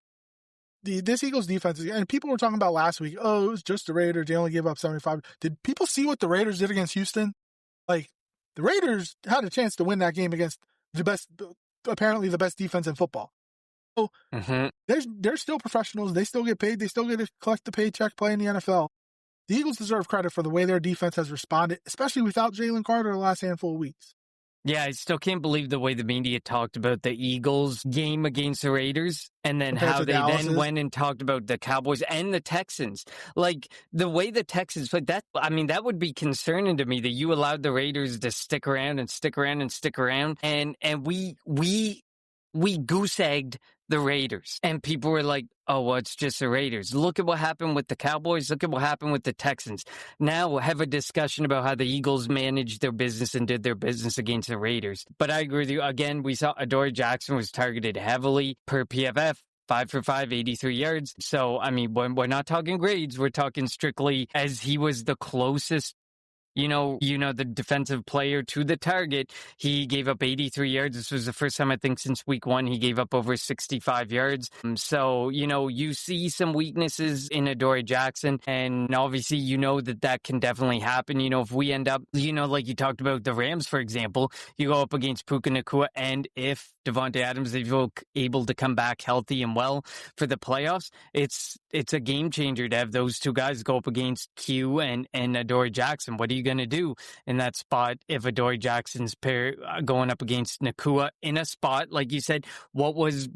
this Eagles defense, and people were talking about last week, it was just the Raiders. They only gave up 75. Did people see what the Raiders did against Houston? Like, the Raiders had a chance to win that game against apparently the best defense in football. So they're still professionals. They still get paid. They still get to collect the paycheck, play in the NFL. The Eagles deserve credit for the way their defense has responded, especially without Jalen Carter the last handful of weeks. Yeah, I still can't believe the way the media talked about the Eagles game against the Raiders and then how they then went and talked about the Cowboys and the Texans. Like, the way the Texans played, that would be concerning to me that you allowed the Raiders to stick around and stick around and stick around. And we goose-egged the Raiders. And people were like, oh, well, it's just the Raiders. Look at what happened with the Cowboys. Look at what happened with the Texans. Now we'll have a discussion about how the Eagles managed their business and did their business against the Raiders. But I agree with you. Again, we saw Adoree Jackson was targeted heavily per PFF. 5 for 5, 83 yards. So, I mean, when we're not talking grades, we're talking strictly as he was the closest the defensive player to the target. He gave up 83 yards. This was the first time, I think, since week 1, he gave up over 65 yards. So, you see some weaknesses in Adoree Jackson, and obviously, that can definitely happen. If we end up, like you talked about the Rams, for example, you go up against Puka Nacua, and if Devontae Adams is able to come back healthy and well for the playoffs, it's a game changer to have those two guys go up against Q and Adoree Jackson. What are you going to do in that spot if Adoree Jackson's going up against Nacua in a spot like you said? What was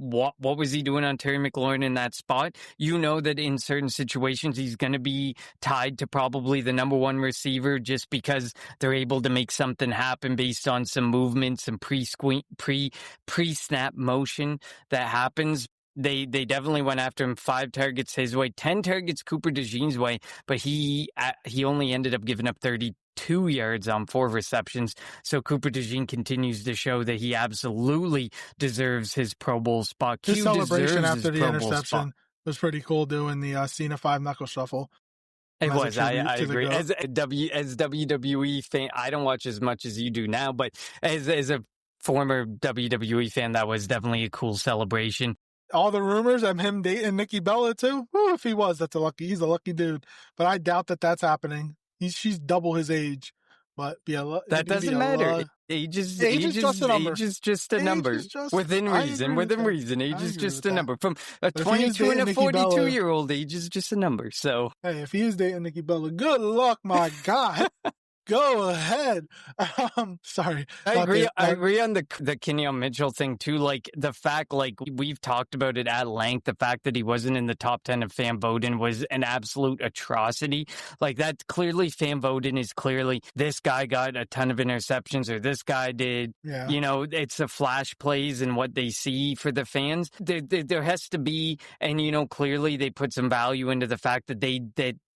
he doing on Terry McLaurin in that spot? That in certain situations he's going to be tied to probably the number one receiver just because they're able to make something happen based on some movements and pre-snap motion that happens. They definitely went after him. 5 targets his way, 10 targets Cooper DeJean's way, but he only ended up giving up 32 yards on 4 receptions. So Cooper DeJean continues to show that he absolutely deserves his Pro Bowl spot. His celebration after the interception was pretty cool, doing the Cena 5 knuckle shuffle. It was. I agree. As WWE fan, I don't watch as much as you do now, but as a former WWE fan, that was definitely a cool celebration. All the rumors of him dating Nikki Bella too. Whew, if he was, he's a lucky dude. But I doubt that that's happening. She's double his age. But that doesn't matter. Age is just a number. Age is just a number. Within reason. Age is just a number. From a 22 and a 42-year-old, age is just a number. So hey, if he is dating Nikki Bella, good luck, my God. Go ahead. Sorry. I agree on the Kenyon Mitchell thing too. Like the fact, like we've talked about it at length, the fact that he wasn't in the top 10 of fan voting was an absolute atrocity. Like that clearly fan voting is clearly this guy got a ton of interceptions or this guy did. Yeah. It's the flash plays and what they see for the fans. There has to be, and clearly they put some value into the fact that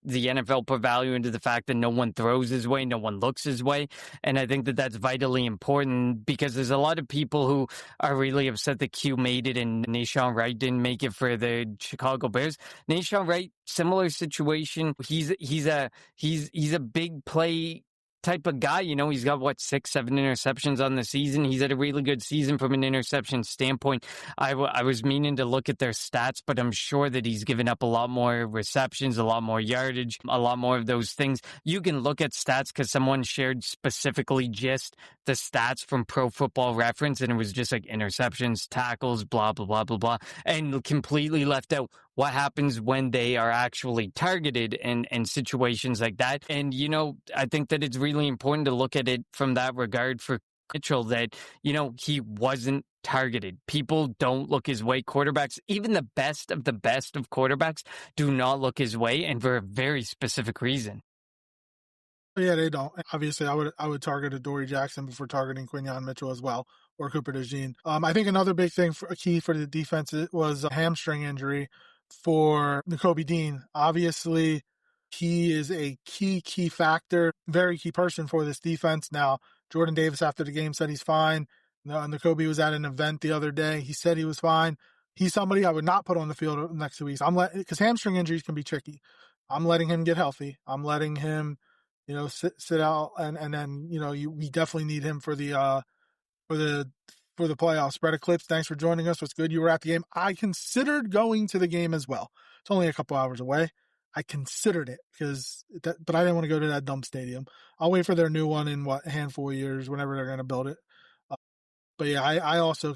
the NFL put value into the fact that no one throws his way, no one looks his way. And I think that that's vitally important because there's a lot of people who are really upset that Q made it and Nahshon Wright didn't make it for the Chicago Bears. Nahshon Wright, similar situation. He's a big play type of guy. He's got 6-7 interceptions on the season. He's had a really good season from an interception standpoint. I was meaning to look at their stats, but I'm sure that he's given up a lot more receptions, a lot more yardage, a lot more of those things. You can look at stats because someone shared specifically just the stats from Pro Football Reference, and it was just like interceptions, tackles, blah, blah, blah, blah, blah, and completely left out what happens when they are actually targeted and situations like that. And, I think that it's really important to look at it from that regard for Mitchell that, he wasn't targeted. People don't look his way. Quarterbacks, even the best of quarterbacks, do not look his way, and for a very specific reason. Yeah, they don't. Obviously, I would target Adoree Jackson before targeting Quinyon Mitchell as well, or Cooper DeJean. I think another big thing, a key for the defense, was a hamstring injury for Nakobe Dean. Obviously, he is a key factor, very key person for this defense. Now, Jordan Davis after the game said he's fine. Nakobe was at an event the other day. He said he was fine. He's somebody I would not put on the field next 2 weeks. Because hamstring injuries can be tricky. I'm letting him get healthy. I'm letting him, sit out, and then we definitely need him for the playoffs. Brett Eclipse, thanks for joining us. What's good? You were at the game. I considered going to the game as well. It's only a couple hours away. I considered it but I didn't want to go to that dumb stadium. I'll wait for their new one in a handful of years, whenever they're going to build it. But yeah, I also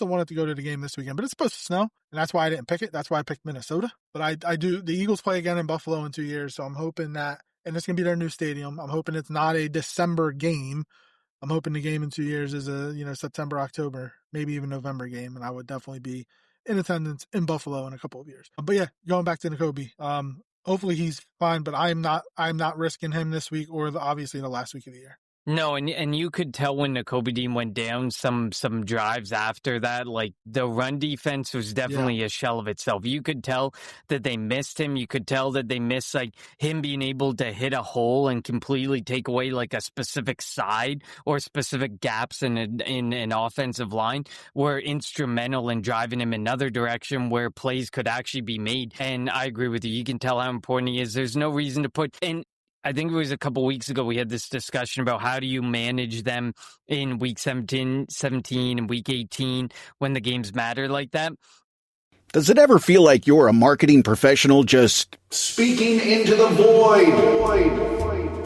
wanted to go to the game this weekend, but it's supposed to snow, and that's why I didn't pick it. That's why I picked Minnesota. But I do. The Eagles play again in Buffalo in 2 years, so I'm hoping that, and it's going to be their new stadium. I'm hoping it's not a December game. I'm hoping the game in 2 years is a September, October, maybe even November game, and I would definitely be in attendance in Buffalo in a couple of years. But yeah, going back to Nakobe, hopefully he's fine, but I'm not risking him this week or obviously the last week of the year. No, and you could tell when Nakobe Dean went down some drives after that, like the run defense was definitely a shell of itself. You could tell that they missed him. You could tell that they missed like him being able to hit a hole and completely take away like a specific side or specific gaps in an offensive line were instrumental in driving him another direction where plays could actually be made. And I agree with you. You can tell how important he is. There's no reason to put, and I think it was a couple weeks ago, we had this discussion about how do you manage them in week 17 and week 18 when the games matter like that. Does it ever feel like you're a marketing professional just speaking into the void?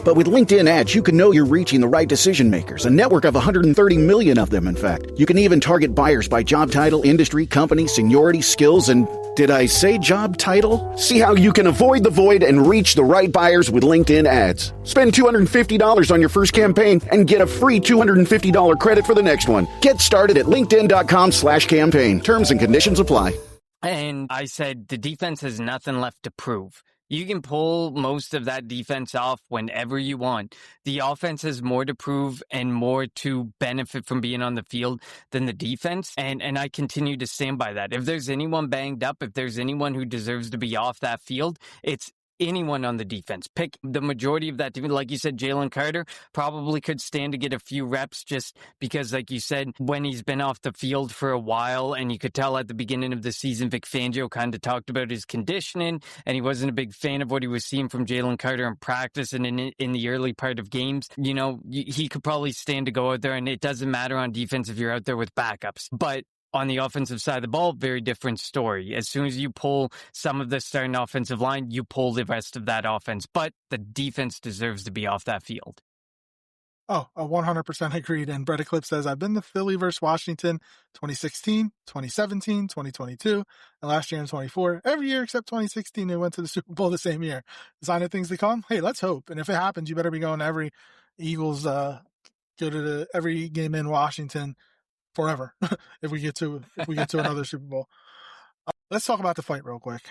But with LinkedIn ads, you can know you're reaching the right decision makers, a network of 130 million of them, in fact. You can even target buyers by job title, industry, company, seniority, skills, and did I say job title? See how you can avoid the void and reach the right buyers with LinkedIn ads. Spend $250 on your first campaign and get a free $250 credit for the next one. Get started at linkedin.com/campaign. Terms and conditions apply. And I said the defense has nothing left to prove. You can pull most of that defense off whenever you want. The offense has more to prove and more to benefit from being on the field than the defense. And I continue to stand by that. If there's anyone banged up, if there's anyone who deserves to be off that field, it's anyone on the defense. Pick the majority of that defense. Like you said, Jalen Carter probably could stand to get a few reps just because, like you said, when he's been off the field for a while, and you could tell at the beginning of the season, Vic Fangio kind of talked about his conditioning, and he wasn't a big fan of what he was seeing from Jalen Carter in practice and in the early part of games. You know, he could probably stand to go out there, and it doesn't matter on defense if you're out there with backups. But on the offensive side of the ball, very different story. As soon as you pull some of the starting offensive line, you pull the rest of that offense. But the defense deserves to be off that field. Oh, 100% agreed. And Brett Eclipse says, I've been to Philly versus Washington 2016, 2017, 2022, and last year in 24. Every year except 2016, they went to the Super Bowl the same year. Sign of things to come? Hey, let's hope. And if it happens, you better be going to every Eagles, go to every game in Washington forever if we get to another Super Bowl. Let's talk about the fight real quick.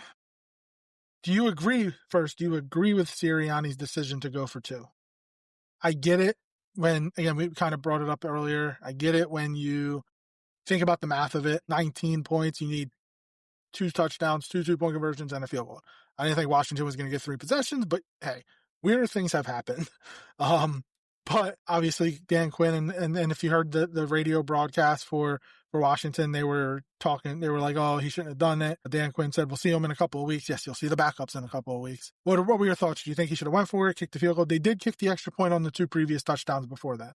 Do you agree with Sirianni's decision to go for 2? I get it when, again, we kind of brought it up earlier. I get it when you think about the math of it. 19 points, you need 2 touchdowns, 2 2-point conversions, and a field goal. I didn't think Washington was going to get 3 possessions, but hey, weirder things have happened. But obviously, Dan Quinn, and if you heard the radio broadcast for Washington, they were like, oh, he shouldn't have done it. But Dan Quinn said, we'll see him in a couple of weeks. Yes, you'll see the backups in a couple of weeks. What were your thoughts? Do you think he should have went for it, kicked the field goal? They did kick the extra point on the 2 previous touchdowns before that.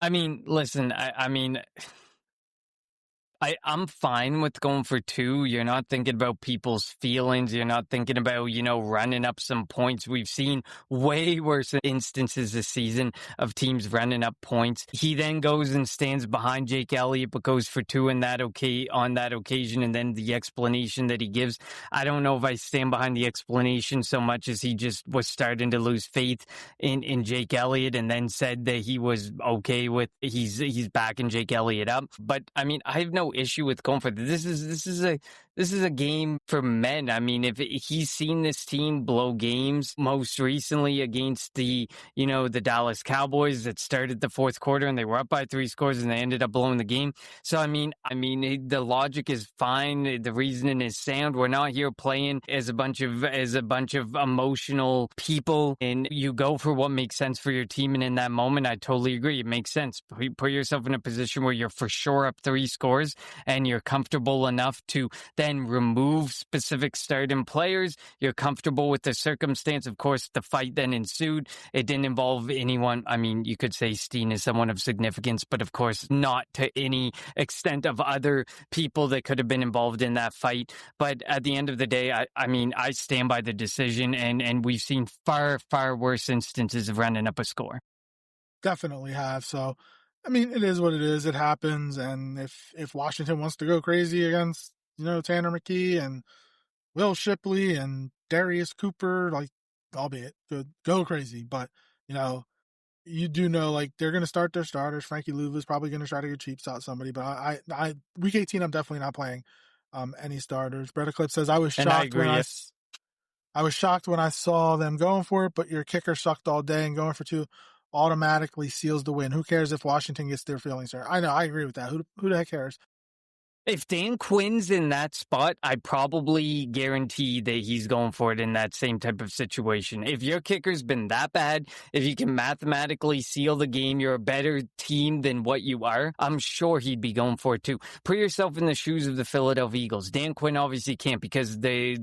I mean, listen, I'm fine with going for 2. You're not thinking about people's feelings. You're not thinking about, running up some points. We've seen way worse instances this season of teams running up points. He then goes and stands behind Jake Elliott, but goes for 2 on that occasion. And then the explanation that he gives, I don't know if I stand behind the explanation so much as he just was starting to lose faith in Jake Elliott, and then said that he was okay with he's backing Jake Elliott up. But I mean, I have no issue with going for this. This is a game for men. I mean, if he's seen this team blow games, most recently against the Dallas Cowboys that started the fourth quarter and they were up by 3 scores and they ended up blowing the game. So I mean, the logic is fine. The reasoning is sound. We're not here playing as a bunch of emotional people, and you go for what makes sense for your team. And in that moment, I totally agree. It makes sense. Put yourself in a position where you're for sure up 3 scores and you're comfortable enough to then remove specific starting players. You're comfortable with the circumstance. Of course, the fight then ensued. It didn't involve anyone. I mean, you could say Steen is someone of significance, but of course not to any extent of other people that could have been involved in that fight. But at the end of the day, I stand by the decision, and we've seen far, far worse instances of running up a score. Definitely have. So, I mean, it is what it is. It happens. And if Washington wants to go crazy against, Tanner McKee and Will Shipley and Darius Cooper, like, albeit go crazy. But, you do know, like, they're going to start their starters. Frankie Louva's probably going to try to get cheap out somebody. But I week 18, I'm definitely not playing any starters. Brett Eclipse says, I was shocked when I saw them going for it, but your kicker sucked all day, and going for 2 automatically seals the win. Who cares if Washington gets their feelings hurt? I know, I agree with that. Who the heck cares? If Dan Quinn's in that spot, I probably guarantee that he's going for it in that same type of situation. If your kicker's been that bad, if you can mathematically seal the game, you're a better team than what you are, I'm sure he'd be going for it too. Put yourself in the shoes of the Philadelphia Eagles. Dan Quinn obviously can't because they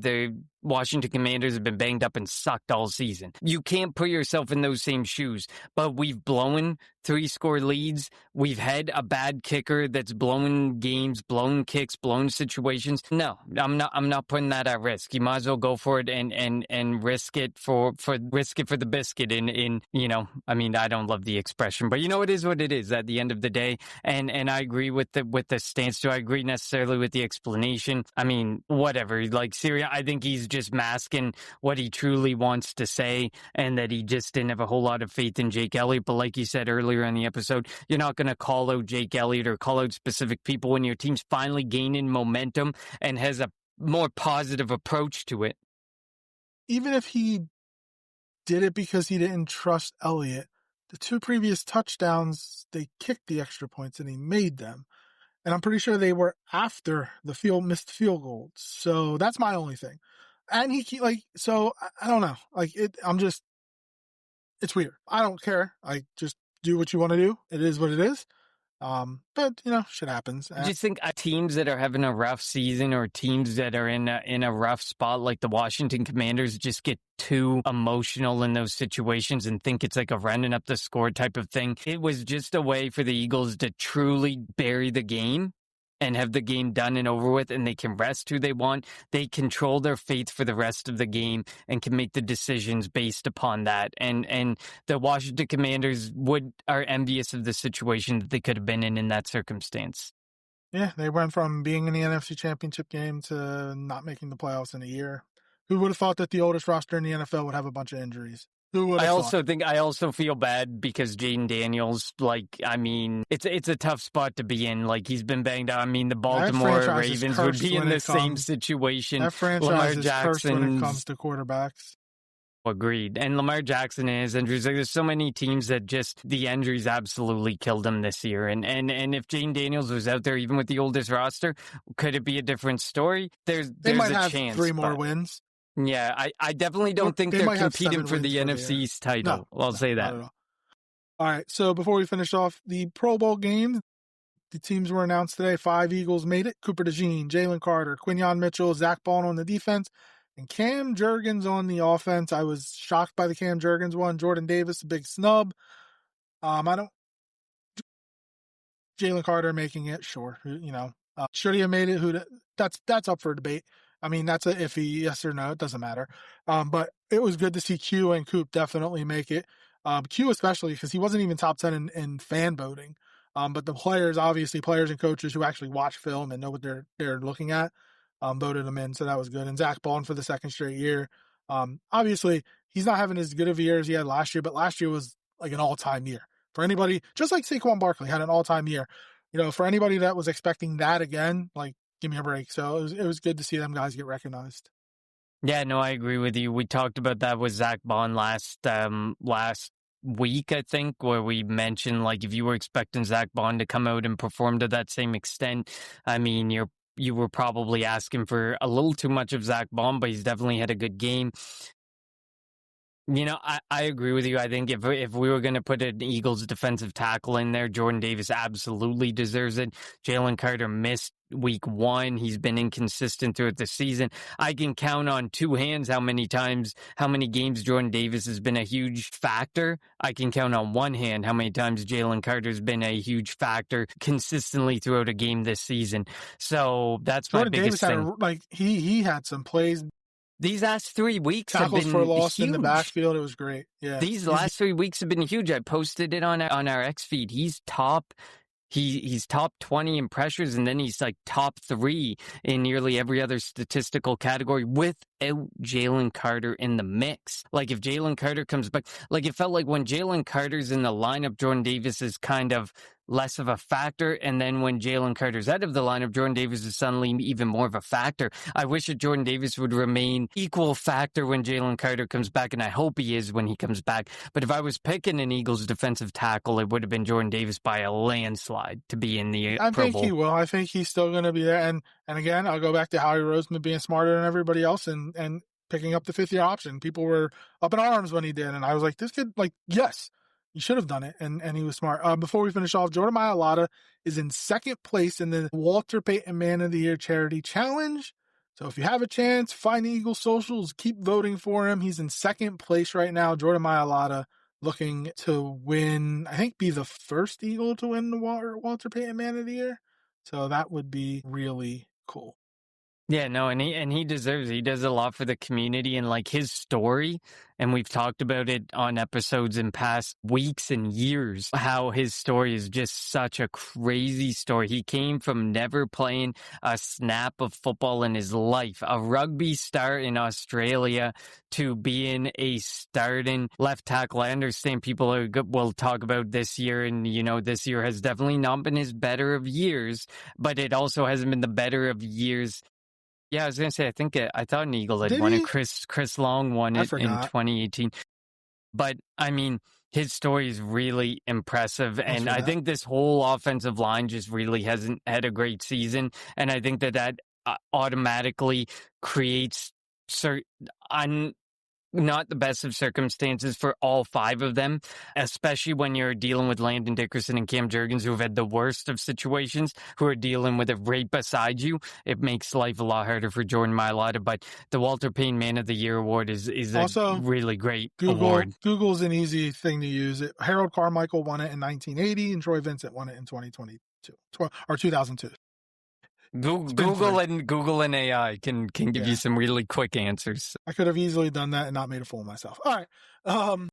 Washington Commanders have been banged up and sucked all season. You can't put yourself in those same shoes, but we've blown 3-score leads. We've had a bad kicker that's blown games, blown kicks, blown situations. No, I'm not putting that at risk. You might as well go for it and risk it for the biscuit in I mean, I don't love the expression, but it is what it is at the end of the day. And I agree with the stance. Do I agree necessarily with the explanation? I mean, whatever. Like Syria, I think he's just masking what he truly wants to say, and that he just didn't have a whole lot of faith in Jake Elliott. But like you said earlier in the episode, you're not going to call out Jake Elliott or call out specific people when your team's finally gaining momentum and has a more positive approach to it. Even if he did it because he didn't trust Elliott, the 2 previous touchdowns, they kicked the extra points and he made them. And I'm pretty sure they were after the missed field goals. So that's my only thing. And so I don't know. It's weird. I don't care. Just do what you want to do. It is what it is. But shit happens. I just think teams that are having a rough season, or teams that are in a rough spot, like the Washington Commanders, just get too emotional in those situations and think it's like a running up the score type of thing. It was just a way for the Eagles to truly bury the game and have the game done and over with, and they can rest who they want. They control their fate for the rest of the game and can make the decisions based upon that. And the Washington Commanders are envious of the situation that they could have been in that circumstance. Yeah, they went from being in the NFC Championship game to not making the playoffs in a year. Who would have thought that the oldest roster in the NFL would have a bunch of injuries? I also feel bad because Jaden Daniels, it's a tough spot to be in. Like, he's been banged out. I mean, the Baltimore Ravens would be in the same situation. That franchise is cursed when it comes to quarterbacks. Agreed. And Lamar Jackson and his injuries, there's so many teams that just, the injuries absolutely killed him this year. And if Jaden Daniels was out there, even with the oldest roster, could it be a different story? There's might a have chance. 3 more wins. Yeah, I definitely don't think they're competing for the NFC East title. I'll say that. All right, so before we finish off the Pro Bowl game, the teams were announced today. 5 Eagles made it. Cooper DeJean, Jalen Carter, Quinyon Mitchell, Zach Bond on the defense, and Cam Jurgens on the offense. I was shocked by the Cam Jurgens one. Jordan Davis, a big snub. Jalen Carter making it, sure. Should he have made it? That's up for debate. I mean, that's a iffy yes or no. It doesn't matter. But it was good to see Q and Coop definitely make it. Q especially because he wasn't even top 10 in fan voting. But the players and coaches who actually watch film and know what they're looking at, voted him in. So that was good. And Zach Bond for the 2nd straight year. Obviously, he's not having as good of a year as he had last year, but last year was like an all-time year. For anybody, just like Saquon Barkley had an all-time year. For anybody that was expecting that again, give me a break. So it was good to see them guys get recognized. Yeah, no, I agree with you. We talked about that with Zach Bond last week, I think, where we mentioned, if you were expecting Zach Bond to come out and perform to that same extent, I mean, you were probably asking for a little too much of Zach Bond, but he's definitely had a good game. I agree with you. I think if we were going to put an Eagles defensive tackle in there, Jordan Davis absolutely deserves it. Jalen Carter missed week 1. He's been inconsistent throughout the season. I can count on 2 hands how many games Jordan Davis has been a huge factor. I can count on 1 hand how many times Jalen Carter's been a huge factor consistently throughout a game this season. So that's my biggest thing. He had some plays. These last 3 weeks have been for loss huge. In the backfield. It was great. Yeah. These last 3 weeks have been huge. I posted it on our X feed. He's top. He's top 20 in pressures, and then he's top 3 in nearly every other statistical category without Jalen Carter in the mix. If Jalen Carter comes back, it felt like when Jalen Carter's in the lineup, Jordan Davis is kind of less of a factor, and then when Jalen Carter's out of the lineup, Jordan Davis is suddenly even more of a factor. I wish that Jordan Davis would remain equal factor when Jalen Carter comes back, and I hope he is when he comes back. But if I was picking an Eagles defensive tackle, it would have been Jordan Davis by a landslide to be in the Pro Bowl. I think he will. I think he's still going to be there. And again, I'll go back to Howie Roseman being smarter than everybody else and picking up the 5th-year option. People were up in arms when he did, and I was like, this kid, yes. He should have done it, and he was smart. Before we finish off, Jordan Mailata is in 2nd place in the Walter Payton Man of the Year Charity Challenge. So if you have a chance, find the Eagles socials, keep voting for him. He's in second place right now. Jordan Mailata looking to win, I think be the first Eagle to win the Walter Payton Man of the Year. So that would be really cool. Yeah, no, and he deserves it. He does a lot for the community, and like his story, and we've talked about it on episodes in past weeks and years, how his story is just such a crazy story. He came from never playing a snap of football in his life, a rugby start in Australia, to being a starting left tackle. I understand people will talk about this year, and this year has definitely not been his better of years, but it also hasn't been the better of years. Yeah, I was going to say, I thought an Eagle had won it. Chris Long won it in 2018. But, I mean, his story is really impressive. And I think this whole offensive line just really hasn't had a great season. And I think that automatically creates not the best of circumstances for all five of them, especially when you're dealing with Landon Dickerson and Cam Jurgens, who have had the worst of situations, who are dealing with it right beside you. It makes life a lot harder for Jordan Mailata, but the Walter Payton Man of the Year award is also a really great award. Google's an easy thing to use. Harold Carmichael won it in 1980, and Troy Vincent won it in 2002. Google and AI can give you some really quick answers. I could have easily done that and not made a fool of myself. All right.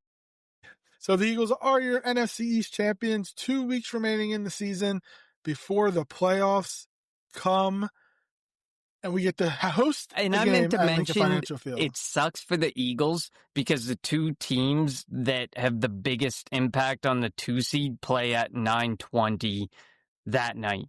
So the Eagles are your NFC East champions. 2 weeks remaining in the season before the playoffs come, and we get to host and I meant to mention, it sucks for the Eagles because the two teams that have the biggest impact on the 2 seed play at 9:20 that night.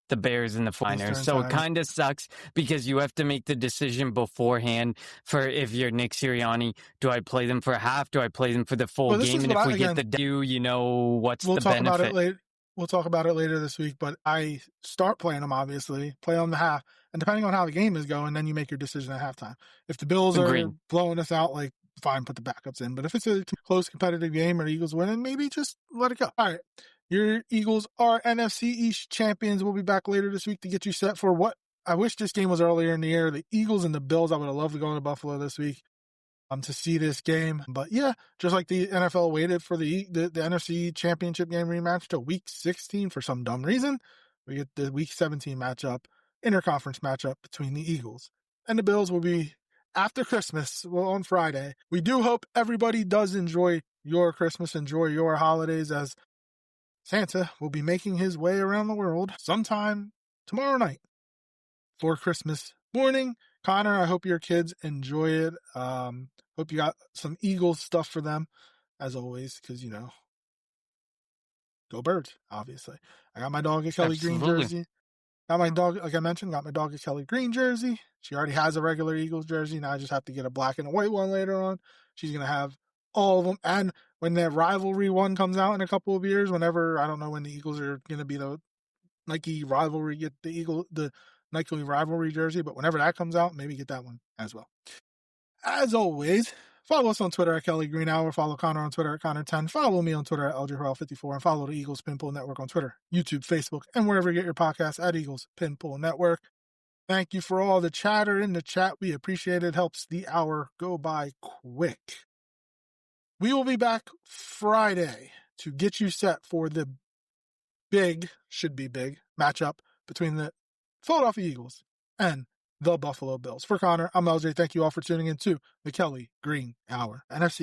The Bears and the 49ers. So it kind of sucks because you have to make the decision beforehand for if you're Nick Sirianni, do I play them for a half? Do I play them for the full game? And if we get the what's the benefit? We'll talk about it later this week, but I start playing them, obviously, play on the half. And depending on how the game is going, then you make your decision at halftime. If the Bills are blowing us out, fine, put the backups in. But if it's a close competitive game or the Eagles winning, maybe just let it go. All right. Your Eagles are NFC East champions. We'll be back later this week to get you set for what I wish this game was earlier in the year. The Eagles and the Bills. I would have loved to go to Buffalo this week to see this game. But yeah, just like the NFL waited for the NFC Championship game rematch to Week 16 for some dumb reason, we get the Week 17 matchup, interconference matchup between the Eagles and the Bills. Will be after Christmas, on Friday. We do hope everybody does enjoy your Christmas, enjoy your holidays, as Santa will be making his way around the world sometime tomorrow night for Christmas morning. Connor, I hope your kids enjoy it. Hope you got some Eagles stuff for them, as always, because, go Birds, obviously. I got my dog a Kelly Green jersey. Got my dog, like I mentioned, got my dog a Kelly Green jersey. She already has a regular Eagles jersey. Now I just have to get a black and a white one later on. She's going to have all of them. And when that rivalry one comes out in a couple of years, whenever, I don't know when the Eagles are going to be the Nike rivalry, get the Nike rivalry jersey, but whenever that comes out, maybe get that one as well. As always, follow us on Twitter at Kelly Green Hour. Follow Connor on Twitter at Connor10. Follow me on Twitter at LJHorrell54, and follow the Eagles Pinpool Network on Twitter, YouTube, Facebook, and wherever you get your podcasts at Eagles Pinpool Network. Thank you for all the chatter in the chat. We appreciate it. Helps the hour go by quick. We will be back Friday to get you set for the should be big, matchup between the Philadelphia Eagles and the Buffalo Bills. For Connor, I'm LJ. Thank you all for tuning in to the Kelly Green Hour, NFC